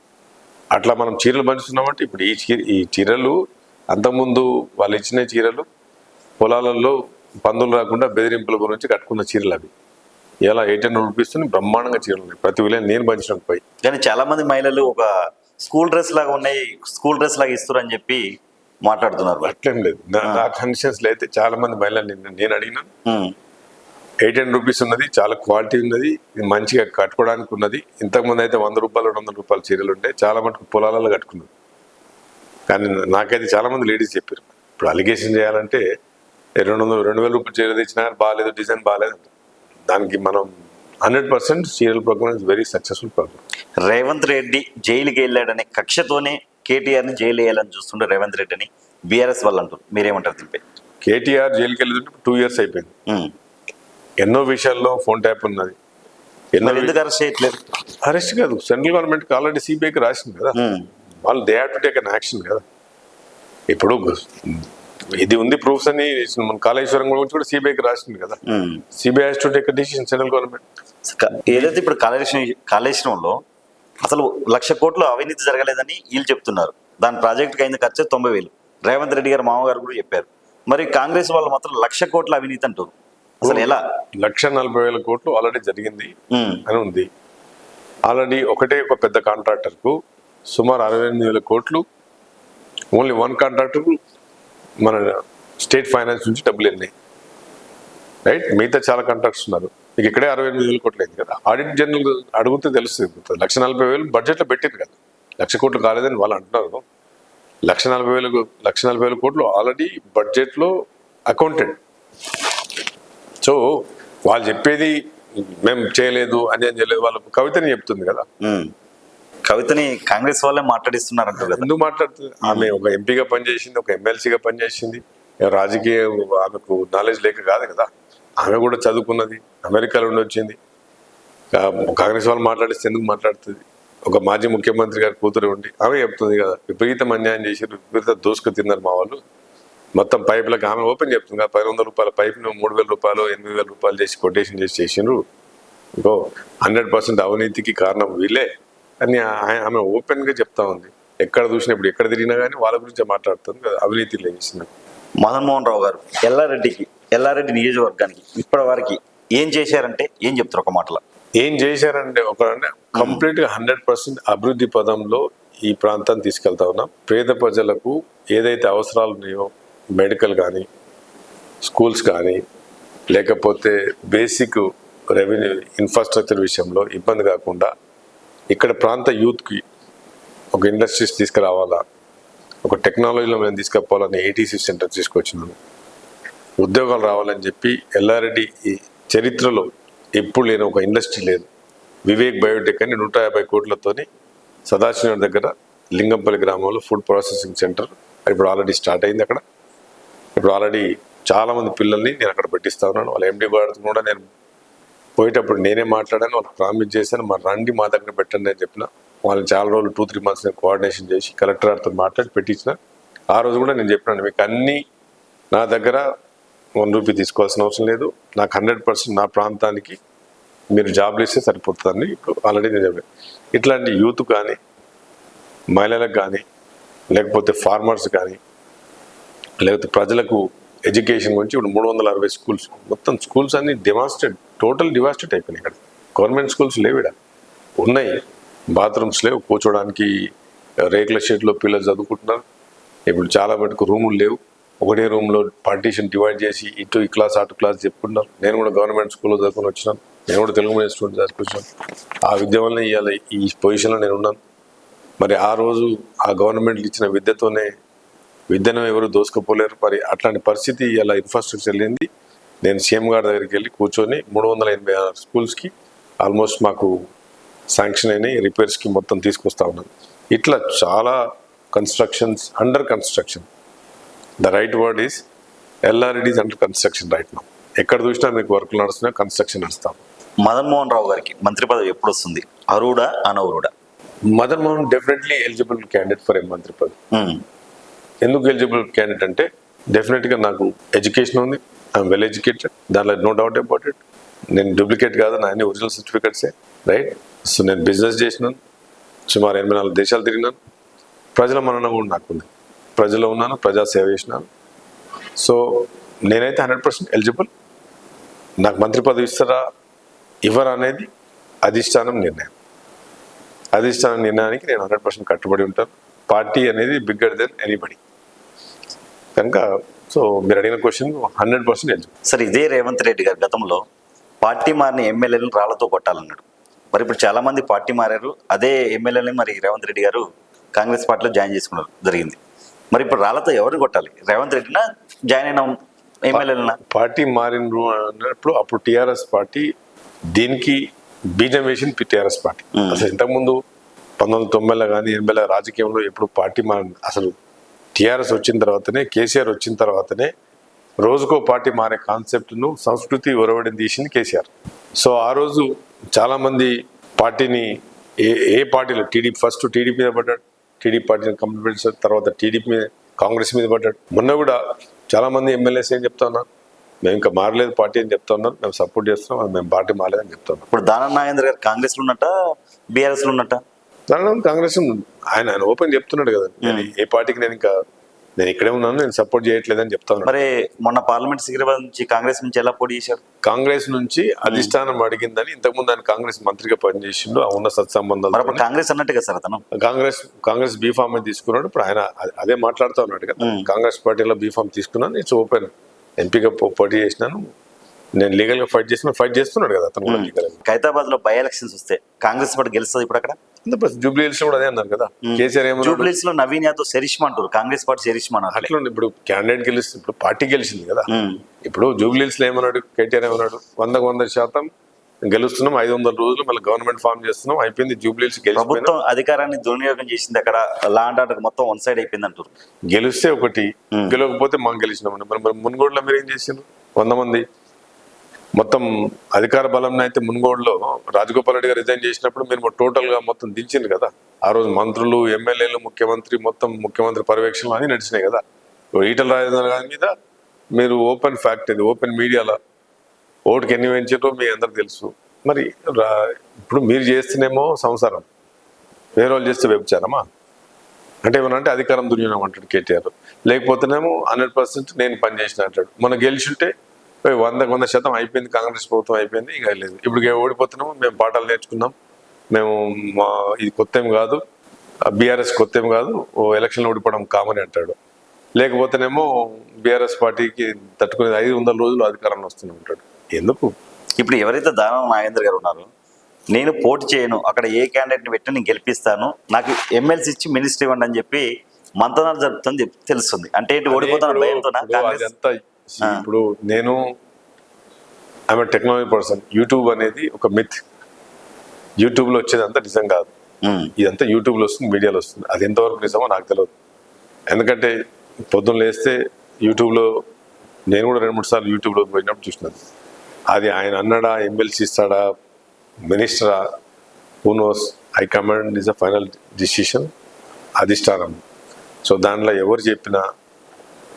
అట్లా మనం చీరలు పంచుతున్నామంటే ఇప్పుడు ఈ చీరలు అంతకుముందు వాళ్ళు ఇచ్చిన చీరలు పొలాలలో పందులు రాకుండా బెదిరింపుల గురించి కట్టుకున్న చీరలు అవి. ఇలా 800 రూపీస్ బ్రహ్మాండంగా చీరలు ఉన్నాయి. ప్రతి విలేజ్ నేను పంచిన పోయి. కానీ చాలా మంది మహిళలు ఒక స్కూల్ డ్రెస్ లాగా ఉన్నాయి, స్కూల్ డ్రెస్ లాగా ఇస్తారు అని చెప్పి మాట్లాడుతున్నారు. అట్లేం లేదు. నా కన్షియన్స్ లో అయితే చాలా మంది మహిళలు నేను అడిగినా 800 రూపీస్ ఉన్నది, చాలా క్వాలిటీ ఉన్నది, మంచిగా కట్టుకోవడానికి ఉన్నది. ఇంతకుముందు అయితే 100 రూపాయలు 200 రూపాయల చీరలు ఉంటాయి, చాలా మటుకు పొలాలలో కట్టుకున్నారు. కానీ నాకైతే చాలా మంది లేడీస్ చెప్పారు, ఇప్పుడు అలిగేషన్ చేయాలంటే 2,000 రూపాయలు చీర తెచ్చినా బాగాలేదు, డిజైన్ బాగాలేదు. దానికి మనం 100% serial program is very successful program. Revanth Reddy జైలుకి వెళ్ళాడనే కక్షతోనే కేటీఆర్ని జైలు వేయాలని చూస్తుండే రేవంత్ రెడ్డిని బీఆర్ఎస్ వాళ్ళు అంటారు. మీరేమంటారు తెలిపే? కేటీఆర్ జైలుకి వెళ్ళిందంటే 2 ఇయర్స్ అయిపోయింది. ఎన్నో విషయాల్లో ఫోన్ ట్యాప్ ఉన్నది. ఎందుకు అరెస్ట్ చేయట్లేదు? అరెస్ట్ కాదు, సెంట్రల్ గవర్నమెంట్కి ఆల్రెడీ సిబిఐకి రాసింది కదా, వాళ్ళు they have to take an action కదా. ఇప్పుడు ఇది ఉంది ప్రూఫ్స్ అని మన కాళేశ్వరం గురించి కూడా సిబిఐకి రాసింది కదా. CBI has to take a decision, central government. ఏదైతే ఇప్పుడు కాళేశ్వరంలో అసలు 1,00,000 కోట్లు అవినీతి జరగలేదని వీళ్ళు చెప్తున్నారు. దాని ప్రాజెక్ట్కి అయింది ఖర్చు 90,000. రేవంత్ రెడ్డి గారు మామగారు కూడా చెప్పారు. మరి కాంగ్రెస్ వాళ్ళు మాత్రం 1,00,000 కోట్ల అవినీతి అంటారు. అసలు ఎలా? 1,40,000 కోట్లు ఆల్రెడీ జరిగింది అని ఉంది. ఆల్రెడీ ఒక పెద్ద కాంట్రాక్టర్ కు సుమారు 68,000 కోట్లు ఓన్లీ వన్ కాంట్రాక్టర్ మన స్టేట్ ఫైనాన్స్ నుంచి డబ్బులు వెళ్ళినాయి. రైట్, మిగతా చాలా కాంట్రాక్ట్స్ ఉన్నారు. మీకు ఇక్కడే 68,000 కోట్లు అయింది కదా. ఆడిట్ జనరల్ అడిగితే తెలుస్తుంది. 1,40,000 బడ్జెట్లో పెట్టింది కదా, 1,00,000 కోట్లు కాలేదని వాళ్ళు అంటున్నారు. 1,40,000 కోట్లు ఆల్రెడీ బడ్జెట్లో అకౌంటెడ్. సో వాళ్ళు చెప్పేది మేము చేయలేదు అని చేయలేదు, వాళ్ళ కవితని చెప్తుంది కదా. కవితని కాంగ్రెస్ వాళ్ళే మాట్లాడిస్తున్నారు. ఎందుకు మాట్లాడుతుంది? ఆమె ఒక ఎంపీగా పనిచేసింది, ఒక ఎమ్మెల్సీగా పనిచేసింది. రాజకీయ ఆమెకు నాలెడ్జ్ లేక కాదు కదా. ఆమె కూడా చదువుకున్నది, అమెరికాలో ఉండి వచ్చింది. కాంగ్రెస్ వాళ్ళు మాట్లాడిస్తే ఎందుకు మాట్లాడుతుంది? ఒక మాజీ ముఖ్యమంత్రి గారి కూతురు ఉండి ఆమె చెప్తుంది కదా, విపరీతం అన్యాయం చేశారు, విపరీత దోసుకు తిన్నారు మా వాళ్ళు, మొత్తం పైపులకు ఆమె ఓపెన్ చెప్తుంది కదా, 1,200 రూపాయల పైపును 3,000 రూపాయలు 8,000 రూపాయలు చేసి కొటేషన్ చేసి చేసిండ్రు, ఇంకో 100% అవినీతికి కారణం వీళ్ళే అని ఆమె ఓపెన్ గా చెప్తా ఉంది. ఎక్కడ చూసినా ఇప్పుడు ఎక్కడ తిరిగినా కానీ వాళ్ళ గురించి మాట్లాడుతుంది కదా, అవినీతి చేసిన మదన్ మోహన్ రావు గారు ఎల్లారెడ్డి నియోజకవర్గానికి ఇప్పటి వరకు ఏం చేశారంటే ఏం చెప్తారు ఒక మాటలో? ఏం చేశారంటే కంప్లీట్ గా 100% అభివృద్ధి పదంలో ఈ ప్రాంతాన్ని తీసుకెళ్తా ఉన్నాం. పేద ప్రజలకు ఏదైతే అవసరాలు ఉన్నాయో, మెడికల్ కానీ, స్కూల్స్ కానీ, లేకపోతే బేసిక్ రెవెన్యూ ఇన్ఫ్రాస్ట్రక్చర్ విషయంలో ఇబ్బంది కాకుండా ఇక్కడ ప్రాంత యూత్కి ఒక ఇండస్ట్రీస్ తీసుకురావాలా, ఒక టెక్నాలజీలో మేము తీసుకుపోవాలని ఏటీసీ సెంటర్ తీసుకొచ్చినాము, ఉద్యోగాలు రావాలని చెప్పి ఎల్లారెడ్డి ఈ చరిత్రలో ఎప్పుడు లేని ఒక ఇండస్ట్రీ లేదు. వివేక్ బయోటెక్ అని 150 కోట్లతోని సదాశివ దగ్గర లింగంపల్లి గ్రామంలో ఫుడ్ ప్రాసెసింగ్ సెంటర్ ఇప్పుడు ఆల్రెడీ స్టార్ట్ అయింది. అక్కడ ఇప్పుడు ఆల్రెడీ చాలా మంది పిల్లల్ని నేను అక్కడ పెట్టిస్తా ఉన్నాను. వాళ్ళ ఎండి గారితో కూడా నేను పోయేటప్పుడు నేనే మాట్లాడాను, వాళ్ళకి ప్రామిస్ చేశాను, మరి రండి మా దగ్గర పెట్టండి అని చెప్పిన. వాళ్ళని చాలా రోజులు 2-3 మంత్స్ నేను కోఆర్డినేషన్ చేసి కలెక్టర్ గారితో మాట్లాడి పెట్టించిన. ఆ రోజు కూడా నేను చెప్పినాను, మీకు అన్నీ నా దగ్గర 1 రూపీ తీసుకోవాల్సిన అవసరం లేదు, నాకు 100% నా ప్రాంతానికి మీరు జాబ్లు ఇస్తే సరిపోతుందని ఇప్పుడు ఆల్రెడీ నేను చెప్పాను. ఇట్లాంటి యూత్ కానీ, మహిళలకు కానీ, లేకపోతే ఫార్మర్స్ కానీ, లేకపోతే ప్రజలకు ఎడ్యుకేషన్ గురించి ఇప్పుడు 360 స్కూల్స్, మొత్తం స్కూల్స్ అన్ని టోటల్ డివాస్టేట్ అయిపోయినాయి. ఇక్కడ గవర్నమెంట్ స్కూల్స్ లేవు, ఇక్కడ ఉన్నాయి, బాత్రూమ్స్ లేవు, కూర్చోడానికి రేకుల షెడ్లో పిల్లలు చదువుకుంటున్నారు. ఇప్పుడు చాలా మటుకు రూములు లేవు, ఒకటే రూమ్లో పార్టీషన్ డివైడ్ చేసి ఇటు ఈ క్లాస్ అటు క్లాస్ చెప్పుకుంటున్నారు. నేను కూడా గవర్నమెంట్ స్కూల్లో చదువుకొని వచ్చినాను, నేను కూడా తెలుగు మీడియం స్టూడెంట్ చదువుకొచ్చాను. ఆ విద్య వల్ల ఇవాళ ఈ పొజిషన్లో నేను ఉన్నాను. మరి ఆ రోజు ఆ గవర్నమెంట్లు ఇచ్చిన విద్యను ఎవరు దోసుకుపోలేరు. మరి అట్లాంటి పరిస్థితి ఇలా ఇన్ఫ్రాస్ట్రక్చర్ లేనిది నేను సీఎం గారి దగ్గరికి వెళ్ళి కూర్చొని 386 స్కూల్స్కి ఆల్మోస్ట్ మాకు శాంక్షన్ అయినాయి, రిపేర్స్కి మొత్తం తీసుకొస్తా ఉన్నాను. ఇట్లా చాలా constructions under construction. The right word is ఎల్ఆర్ఎడ్ is under construction right now. ఎక్కడ చూసినా మీకు వర్క్లు నడుస్తున్నాయి, కన్స్ట్రక్షన్ నడుస్తాం. మదన్ మోహన్ రావు గారికి మంత్రి పదవి ఎప్పుడు వస్తుంది? అర్హుడా అనర్హుడా? Madan Mohan definitely eligible candidate for a మంత్రి పదవి. ఎందుకు ఎలిజిబుల్ క్యాండిడేట్ అంటే డెఫినెట్గా నాకు ఎడ్యుకేషన్ ఉంది, ఐఎమ్ వెల్ ఎడ్యుకేటెడ్, దాంట్లో నో డౌట్ అబౌట్ ఇట్. నేను డూప్లికేట్ కాదు, నా అన్ని ఒరిజినల్ సర్టిఫికెట్సే, రైట్. సో నేను బిజినెస్ చేసినాను, సుమారు 84 దేశాలు తిరిగినాను, ప్రజల మన్నన కూడా నాకుంది, ప్రజల్లో ఉన్నాను, ప్రజాసేవ చేసినాను. సో నేనైతే 100% ఎలిజిబుల్. నాకు మంత్రి పదవి ఇస్తారా ఇవ్వరా అనేది అధిష్టానం నిర్ణయానికి నేను 100% కట్టుబడి ఉంటాను. పార్టీ అనేది బిగ్గర్ దెన్ ఎనీబడి కనుక. సో మీరు అడిగిన క్వశ్చన్ 100% ఎలిజిబుల్. సరే, ఇదే రేవంత్ రెడ్డి గారు గతంలో పార్టీ మారిన ఎమ్మెల్యేలను రాళ్లతో కొట్టాలన్నాడు. మరి ఇప్పుడు చాలా మంది పార్టీ మారారు, అదే ఎమ్మెల్యేలని మరి రేవంత్ రెడ్డి గారు కాంగ్రెస్ పార్టీలో జాయిన్ చేసుకున్నారు జరిగింది. మరి ఇప్పుడు రాళ్లతో ఎవరిని కొట్టాలి? రేవంత్ రెడ్డినా జాయిన్ అయిన ఎమ్మెల్యేలనా? పార్టీ మారినరు అన్నప్పుడు అప్పుడు టీఆర్ఎస్ పార్టీ దీనికి బీజం వేసింది టీఆర్ఎస్ పార్టీ. అసలు ఇంతకుముందు 1990లో కానీ 80లో రాజకీయంలో ఎప్పుడు పార్టీ అసలు టీఆర్ఎస్ వచ్చిన తర్వాతనే, కేసీఆర్ వచ్చిన తర్వాతనే రోజుకో పార్టీ మారే కాన్సెప్ట్ను, సంస్కృతి ఒరవడిని తీసింది కేసీఆర్. సో ఆ రోజు చాలామంది పార్టీని ఏ పార్టీలో ఫస్ట్ టీడీపీ మీద పడ్డాడు, టీడీపీ పార్టీని కంప్లీట్ చేశారు, తర్వాత టీడీపీ మీద కాంగ్రెస్ మీద పడ్డాడు. మొన్న కూడా చాలామంది ఎమ్మెల్యేస్ ఏం చెప్తా ఉన్నారు, మేము ఇంకా మారలేదు పార్టీ అని చెప్తా ఉన్నారు, మేము సపోర్ట్ చేస్తున్నాం, మేము పార్టీ మారలేదని చెప్తా ఉన్నాం. ఇప్పుడు దానం నాగేంద్ర గారు కాంగ్రెస్లో ఉన్నట్ట, బీఆర్ఎస్లో ఉన్నట్ట? కాంగ్రెస్ ఆయన ఓపెన్ చెప్తున్నాడు కదా, ఏ పార్టీకి నేను ఇక్కడే ఉన్నాను, నేను సపోర్ట్ చేయట్లేదని చెప్తా ఉన్నాను. మరి మొన్న పార్లమెంట్ సికింద్రాబాద్ నుంచి కాంగ్రెస్ నుంచి ఎలా పోటీ చేశారు? కాంగ్రెస్ నుంచి అధిష్టానం అడిగిందని, ఇంతకుముందు ఆయన కాంగ్రెస్ మంత్రిగా పనిచేసిండు, ఆ ఉన్న సత్సంబంధాలు. కాంగ్రెస్ అన్నట్టు కదా సార్ అతను కాంగ్రెస్ బీఫామ్ తీసుకున్నాడు. ఇప్పుడు ఆయన అదే మాట్లాడుతూ ఉన్నాడు కదా, కాంగ్రెస్ పార్టీలో బీఫామ్ తీసుకున్నాను, ఇట్స్ ఓపెన్, ఎంపీగా పోటీ చేసినాను, నేను లీగల్ గా ఫైట్ చేస్తున్నాడు కదా అతను కూడా లీగల్. ఖైరతాబాద్ లో బై ఎలక్షన్స్ వస్తే కాంగ్రెస్ పార్టీ గెలుస్తుంది ఇప్పుడు అక్కడ? జూబ్లీ హిల్స్ కూడా అదే అన్నారు కదా కేసీఆర్. జూబ్లీ హిల్స్ లో నవీన్ యాదవ్ శరిష్మా అంటారు, కాంగ్రెస్ పార్టీ శరిష్మా అట్లా. ఇప్పుడు క్యాండిడేట్ గెలిస్తే ఇప్పుడు పార్టీ గెలిచింది కదా. ఇప్పుడు జూబ్లీ హిల్స్ లో ఏమన్నాడు కేటీఆర్, ఏమన్నాడు, 100% గెలుస్తున్నాం, 500 రోజులు మళ్ళీ గవర్నమెంట్ ఫామ్ చేస్తున్నాం, అయిపోయింది జూబ్లీ హిల్స్. ప్రభుత్వం అధికారాన్ని దుర్వినియోగం చేసింది అక్కడ, లా అండ్ ఆర్డర్ మొత్తం వన్ సైడ్ అయిపోయింది అంటారు. గెలిస్తే ఒకటి, గెలవకపోతే మాకు గెలిచినామని. మరి మున్గోడులో మీరు ఏం చేసిండ్రు? 100 మంది మొత్తం అధికార బలం అయితే మున్గోడులో రాజగోపాల్ రెడ్డి గారు రిజైన్ చేసినప్పుడు మీరు టోటల్గా మొత్తం దించింది కదా. ఆ రోజు మంత్రులు, ఎమ్మెల్యేలు, ముఖ్యమంత్రి మొత్తం ముఖ్యమంత్రి పర్యవేక్షణలు అన్నీ నడిచినాయి కదా. ఈటల రాజేంద్ర గారి మీద మీరు ఓపెన్ ఫ్యాక్ట్, ఇది ఓపెన్ మీడియాలో ఓటుకి ఎన్ని పెంచారో మీ అందరికి తెలుసు. మరి ఇప్పుడు మీరు చేస్తేనేమో సంసారం, వేరే వాళ్ళు చేస్తే వ్యభిచారమా? అంటే ఏమనంటే అధికారం దుర్వినియోగం అంటాడు కేటీఆర్, లేకపోతేనేమో 100% నేను పనిచేసిన అంటాడు. మనం గెలిచింటే 100% అయిపోయింది, కాంగ్రెస్ ప్రభుత్వం అయిపోయింది, ఇక లేదు. ఇప్పుడు ఓడిపోతున్నాము, మేము పాఠాలు నేర్చుకున్నాం, మేము ఇది కొత్త ఏం కాదు, బీఆర్ఎస్ కొత్త ఏం కాదు, ఎలక్షన్లో ఓడిపోవడం కామని అంటాడు. లేకపోతేనేమో బీఆర్ఎస్ పార్టీకి తట్టుకునేది 500 రోజులు అధికారంలో వస్తూనే ఉంటాడు. ఎందుకు? ఇప్పుడు ఎవరైతే దానం నాగేంద్ర గారు ఉన్నారో, నేను పోటీ చేయను, అక్కడ ఏ క్యాండిడేట్ని పెట్టి నేను గెలిపిస్తాను, నాకు ఎమ్మెల్సీ ఇచ్చి మినిస్టర్ ఇవ్వండి అని చెప్పి మంతనాలు జరుపుతుంది తెలుస్తుంది. అంటే ఏంటి, ఓడిపోతాను భయంతో. ఇప్పుడు నేను ఆమె టెక్నాలజీ పర్సన్. యూట్యూబ్ అనేది ఒక మిత్. యూట్యూబ్లో వచ్చేది అంతా నిజం కాదు. ఇదంతా యూట్యూబ్లో వస్తుంది, మీడియాలో వస్తుంది. అది ఎంతవరకు నిజమో నాకు తెలియదు. ఎందుకంటే పొద్దున్న లేస్తే యూట్యూబ్లో, నేను కూడా 2-3 సార్లు యూట్యూబ్లో పోయినప్పుడు చూసినాను. అది ఆయన అన్నాడా, ఎమ్మెల్సీ ఇస్తాడా, మినిస్టరా, who knows. High command is a final decision, అధిష్టానం. సో దాంట్లో ఎవరు చెప్పినా,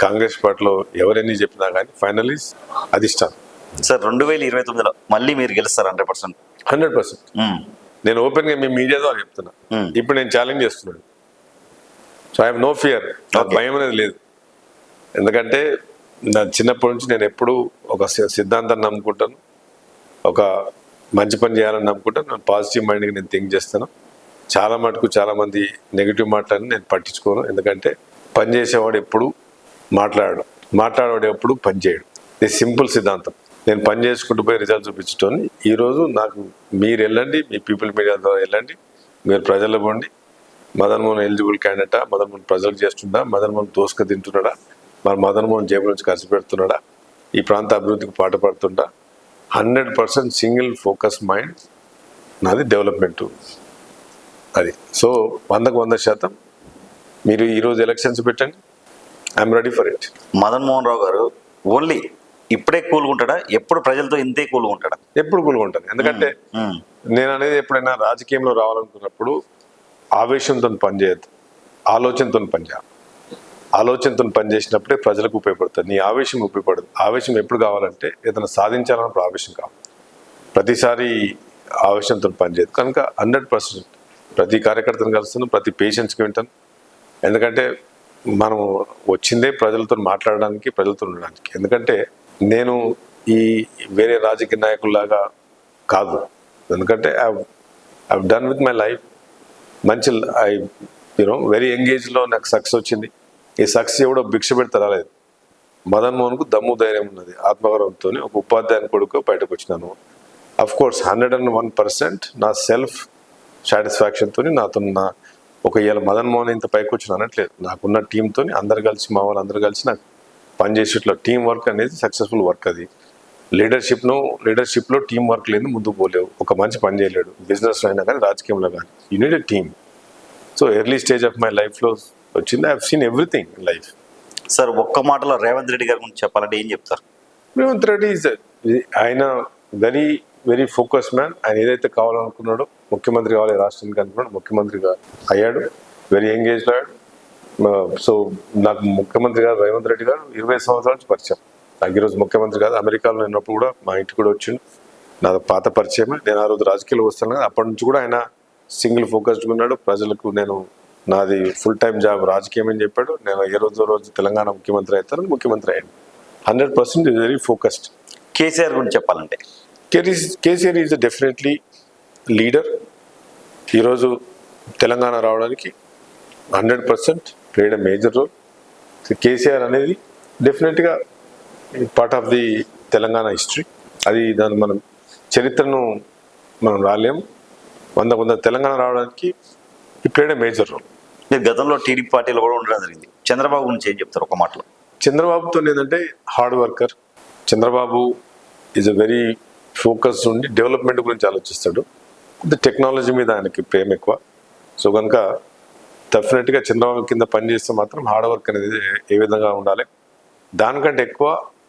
కాంగ్రెస్ పార్టీలో ఎవరెన్ని చెప్పినా కానీ ఫైనల్ ఈజ్ అధిష్టానం. సార్ 2029లో మళ్ళీ మీరు గెలుస్తారు 100%? 100%. నేను ఓపెన్గా మీ మీడియా ద్వారా చెప్తున్నా. ఇప్పుడు నేను ఛాలెంజ్ చేస్తున్నాను. So I have no fear. నాకు భయం అనేది లేదు. ఎందుకంటే నా చిన్నప్పటి నుంచి నేను ఎప్పుడూ ఒక సిద్ధాంతాన్ని నమ్ముకుంటాను, ఒక మంచి పని చేయాలని నమ్ముకుంటాను. నేను పాజిటివ్ మైండ్గా నేను థింక్ చేస్తాను. చాలా మటుకు చాలామంది నెగిటివ్ మాటలని నేను పట్టించుకోను. ఎందుకంటే పని చేసేవాడు ఎప్పుడు మాట్లాడేవాడు ఎప్పుడు పని చేయడు. ఇది సింపుల్ సిద్ధాంతం. నేను పని చేసుకుంటూ పోయి రిజల్ట్ చూపించటోని. ఈరోజు నాకు మీరు వెళ్ళండి, మీ పీపుల్ మీడియా ద్వారా వెళ్ళండి, మీరు ప్రజల్లో పోండి. మదన్ మోహన్ ఎలిజిబుల్ క్యాండిడేటా, మదన్ మోహన్ ప్రజలకు చేస్తుండా, మదన్ మోహన్ దోసుక తింటున్నాడా, మరి మదన్ మోహన్ జేబుల నుంచి ఖర్చు పెడుతున్నాడా, ఈ ప్రాంత అభివృద్ధికి పాటుపడుతుండా. 100% సింగిల్ ఫోకస్ మైండ్ నాది, డెవలప్మెంట్ అది. సో 100% మీరు ఈరోజు ఎలక్షన్స్ పెట్టండి, I'm ready for it. Madan Mohan Rao గారు ఓన్లీ ఇప్పుడే కూల్గా ఉంటాడా, ఎప్పుడు ప్రజలతో ఇంతే కూల్గా ఉంటాడా? ఎప్పుడు కూల్గా ఉంటాను. ఎందుకంటే నేను అనేది ఎప్పుడైనా రాజకీయంలో రావాలనుకున్నప్పుడు ఆవేశంతో పనిచేయద్దు, ఆలోచనతో పనిచేయాలి. ఆలోచనతో పనిచేసినప్పుడే ప్రజలకు ఉపయోగపడుతుంది. నీ ఆవేశం ఉపయోగపడదు. ఆవేశం ఎప్పుడు కావాలంటే ఏదైనా సాధించాలన్నప్పుడు ఆవేశం కావాలి. ప్రతిసారి ఆవేశంతో పనిచేయదు. కనుక 100% ప్రతి కార్యకర్తను కలుస్తాను, ప్రతి పేషెంట్స్కి వింటాను. ఎందుకంటే మనం వచ్చిందే ప్రజలతో మాట్లాడడానికి, ప్రజలతో ఉండడానికి. ఎందుకంటే నేను ఈ వేరే రాజకీయ నాయకుల్లాగా కాదు. ఎందుకంటే I done with my life. మంచి వెరీ ఎంగేజ్లో నాకు సక్సెస్ వచ్చింది. ఈ సక్సెస్ ఎవడో భిక్ష పెడితే రాలేదు. మదన్ మోహన్కు దమ్ము ధైర్యం ఉన్నది, ఆత్మగౌరవంతో ఒక ఉపాధ్యాయుని కొడుకు బయటకు వచ్చినాను. అఫ్ కోర్స్ 101% నా సెల్ఫ్ సాటిస్ఫాక్షన్తో నాతో ఒక ఇవాళ మదన్ మోహన్ ఇంత పైకి వచ్చిన అనట్లేదు. నాకున్న టీంతో అందరు కలిసి, మా వాళ్ళు అందరూ కలిసి నాకు పనిచేసేట్లో టీం వర్క్ అనేది సక్సెస్ఫుల్ వర్క్. అది లీడర్షిప్లో టీం వర్క్ లేదు, ముందుకు పోలేవు. ఒక మంచి పని చేయలేడు, బిజినెస్లో అయినా కానీ, రాజకీయంలో కానీ. You need a team. So early stage of my లైఫ్లో వచ్చింది. I have seen everything in life. Sir ఒక్క మాటలో రేవంత్ రెడ్డి గారి గురించి చెప్పాలంటే ఏం చెప్తారు? రేవంత్ రెడ్డి ఆయన వెరీ వెరీ ఫోకస్ మ్యాన్. ఆయన ఏదైతే కావాలనుకున్నాడో, ముఖ్యమంత్రి కావాలి రాష్ట్రానికి అనుకున్నాడు, ముఖ్యమంత్రిగా అయ్యాడు. వెరీ ఎంగేజ్డ్ అయ్యాడు. సో నాకు ముఖ్యమంత్రి గారు రేవంత్ రెడ్డి గారు 20 సంవత్సరాల నుంచి పరిచయం. నాకు ఈరోజు ముఖ్యమంత్రి కాదు, అమెరికాలో ఉన్నప్పుడు కూడా మా ఇంటికి కూడా వచ్చిండు. నా పాత పరిచయమే. నేను ఆ రోజు రాజకీయాలు వస్తాను, అప్పటి నుంచి కూడా ఆయన సింగిల్ ఫోకస్డ్గా ఉన్నాడు. ప్రజలకు నేను నాది ఫుల్ టైం జాబ్ రాజకీయం అని చెప్పాడు. నేను ఏ రోజు తెలంగాణ ముఖ్యమంత్రి అవుతానని ముఖ్యమంత్రి అయ్యాడు. 100% ఈజ్ వెరీ ఫోకస్డ్. కేసీఆర్ గురించి చెప్పాలంటే కేసీఆర్ ఈజ్ డెఫినెట్లీ లీడర్. ఈరోజు తెలంగాణ రావడానికి 100% played a major role. KCR అనేది డెఫినెట్గా part of the Telangana history. అది దాన్ని మనం చరిత్రను మనం రాలేము. 100 తెలంగాణ రావడానికి ఈ ప్లేడ్ ఎ మేజర్ రోల్. మీరు గతంలో టీడీపీ పార్టీలో కూడా ఉండడం జరిగింది. చంద్రబాబు గురించి ఏం చెప్తారు ఒక మాటలో? చంద్రబాబుతో ఏంటంటే hard worker. Chandrababu is a very focused ఉండి డెవలప్మెంట్ గురించి ఆలోచిస్తాడు. టెక్నాలజీ మీద ఆయనకి ప్రేమ ఎక్కువ. సో కనుక డెఫినెట్గా చంద్రబాబు కింద పనిచేస్తే మాత్రం హార్డ్ వర్క్ అనేది ఏ విధంగా ఉండాలి, దానికంటే ఎక్కువ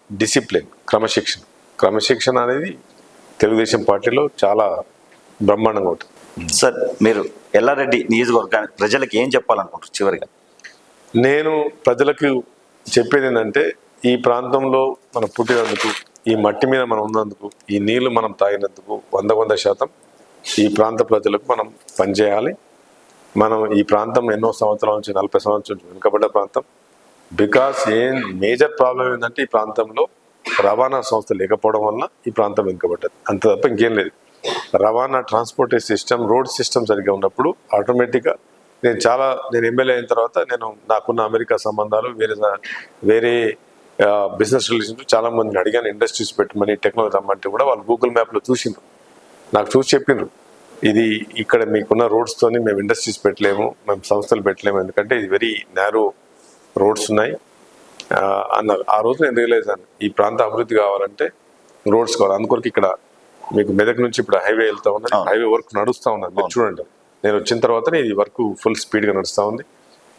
డిసిప్లిన్, క్రమశిక్షణ. క్రమశిక్షణ అనేది తెలుగుదేశం పార్టీలో చాలా బ్రహ్మాండంగా ఉంటుంది. సార్ మీరు ఎల్లారెడ్డి నియోజకవర్గానికి ప్రజలకు ఏం చెప్పాలనుకుంటారు చివరిగా? నేను ప్రజలకు చెప్పేది ఏంటంటే, ఈ ప్రాంతంలో మనం పుట్టినందుకు, ఈ మట్టి మీద మనం ఉన్నందుకు, ఈ నీళ్లు మనం తాగినందుకు 100% ఈ ప్రాంత ప్రజలకు మనం పనిచేయాలి. మనం ఈ ప్రాంతం ఎన్నో సంవత్సరాల నుంచి 40 సంవత్సరాల నుంచి వెనుకబడ్డ ప్రాంతం. బికాస్ మేజర్ ప్రాబ్లం ఏంటంటే, ఈ ప్రాంతంలో రవాణా సంస్థ లేకపోవడం వల్ల ఈ ప్రాంతం వెనుకబడ్డది, అంత తప్ప ఇంకేం లేదు. రవాణా ట్రాన్స్పోర్టేషన్ సిస్టమ్, రోడ్ సిస్టమ్ సరిగ్గా ఉన్నప్పుడు ఆటోమేటిక్గా నేను ఎమ్మెల్యే అయిన తర్వాత నాకున్న అమెరికా సంబంధాలు, వేరే బిజినెస్ రిలేషన్స్ చాలా మందిని అడిగాను, ఇండస్ట్రీస్ పెట్టమని, టెక్నాలజీ రమ్మంటే కూడా వాళ్ళు గూగుల్ మ్యాప్లో చూసిండ్రు, నాకు చూసి చెప్పిండ్రు, ఇది ఇక్కడ మీకున్న రోడ్స్తోని మేము ఇండస్ట్రీస్ పెట్టలేము, మేము సంస్థలు పెట్టలేము, ఎందుకంటే ఇది వెరీ నేరో రోడ్స్ ఉన్నాయి అన్నారు. ఆ రోజు నేను రియలైజ్ అయ్యాను, ఈ ప్రాంత అభివృద్ధి కావాలంటే రోడ్స్ కావాలి. అందుకొరకు ఇక్కడ మీకు మెదక్ నుంచి ఇప్పుడు హైవే వెళ్తా ఉన్నది, హైవే వర్క్ నడుస్తూ ఉన్నది, మీరు చూడండి. నేను వచ్చిన తర్వాతనే ఈ వర్క్ ఫుల్ స్పీడ్గా నడుస్తూ ఉంది.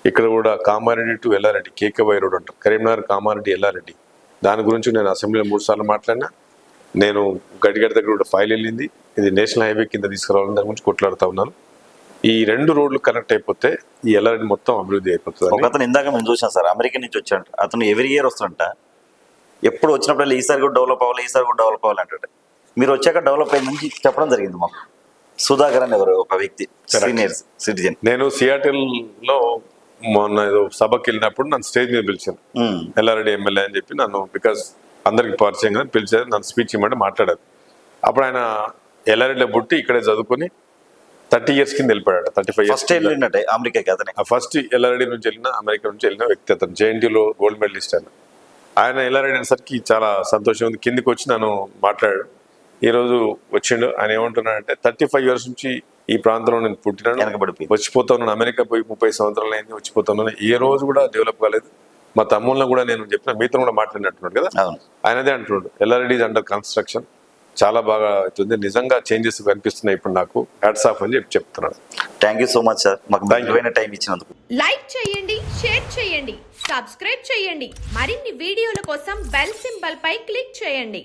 ఇక్కడ కూడా కామారెడ్డి టు ఎల్లారెడ్డి కేకేవై రోడ్ అంటారు, కరీంనగర్ కామారెడ్డి ఎల్లారెడ్డి, దాని గురించి నేను అసెంబ్లీలో 3 సార్లు మాట్లాడినా. నేను గడిగడి దగ్గర కూడా ఫైల్ వెళ్ళింది, ఇది నేషనల్ హైవే కింద తీసుకురావాలని దాని గురించి కొట్లాడుతూ ఉన్నాను. ఈ 2 రోడ్లు కనెక్ట్ అయిపోతే ఈ ఎల్లారెడ్డి మొత్తం అభివృద్ధి అయిపోతుంది. ఒకతను ఇందాక మేము చూసాం సార్, అమెరికా నుంచి వచ్చాడు, అతను ఎవ్రీ ఇయర్ వస్తుంట, ఎప్పుడు వచ్చినప్పుడు ఈసారి కూడా డెవలప్ అవ్వాలి, ఈసారి కూడా డెవలప్ అవ్వాలి అంటాడు. మీరు వచ్చాక డెవలప్ అయిందని చెప్పడం జరిగింది మాకు. సుధాకర్ అని ఎవరు ఒక వ్యక్తి, సీనియర్ సిటిజన్. నేను సియాటిల్లో మొన్న ఏదో సభకి వెళ్ళినప్పుడు నన్ను స్టేజ్ మీద పిలిచాను, ఎల్లారెడ్డి ఎమ్మెల్యే అని చెప్పి నన్ను, బికాస్ అందరికి పరిచయం కదా పిలిచారు, నన్ను స్పీచ్ ఇవ్వమంటే మాట్లాడారు. అప్పుడు ఆయన ఎల్లారెడ్డిలో పుట్టి ఇక్కడే చదువుకొని 30 years కింద వెళ్ళిపోయాడు, 35 years. ఫస్ట్ వెళ్ళినట్టే అమెరికాకి అతనే. ఫస్ట్ ఎల్లారెడ్డి నుంచి వెళ్ళిన, అమెరికా నుంచి వెళ్ళిన వ్యక్తి అతను, జేఎన్టీలో గోల్డ్ మెడలిస్ట్ ఆయన. ఆయన ఎల్లారెడ్డి అనేసరికి చాలా సంతోషం ఉంది, కిందికి వచ్చి నన్ను మాట్లాడాడు. ఈరోజు వచ్చిండు. ఆయన ఏమంటున్నాడంటే 35 years నుంచి ఈ ప్రాంతంలో నేను పుట్టినాను, వచ్చిపోతాను, అమెరికా పోయి 30 సంవత్సరాలు అయింది, వచ్చిపోతాను, ఏ రోజు కూడా డెవలప్ కాలేదు. మా తమ్ముళ్ళని కూడా నేను చెప్పిన, మీతో కూడా మాట్లాడినట్టున్నాడు కదా, ఆయనదే అంటున్నాడు, ఎల్లారెడ్డి ఈజ్ అండర్ కన్స్ట్రక్షన్, చాలా బాగా అవుతుంది, నిజంగా చేంజెస్ కనిపిస్తున్నాయి ఇప్పుడు, నాకు హ్యాట్స్ ఆఫ్ అని చెప్తున్నాడు. Thank you so much sir, మాకు విలువైన టైం ఇచ్చినందుకు. లైక్ చేయండి, షేర్ చేయండి, సబ్స్క్రైబ్ చేయండి. మరిన్ని వీడియోల కోసం బెల్ సింబల్ పై క్లిక్ చేయండి.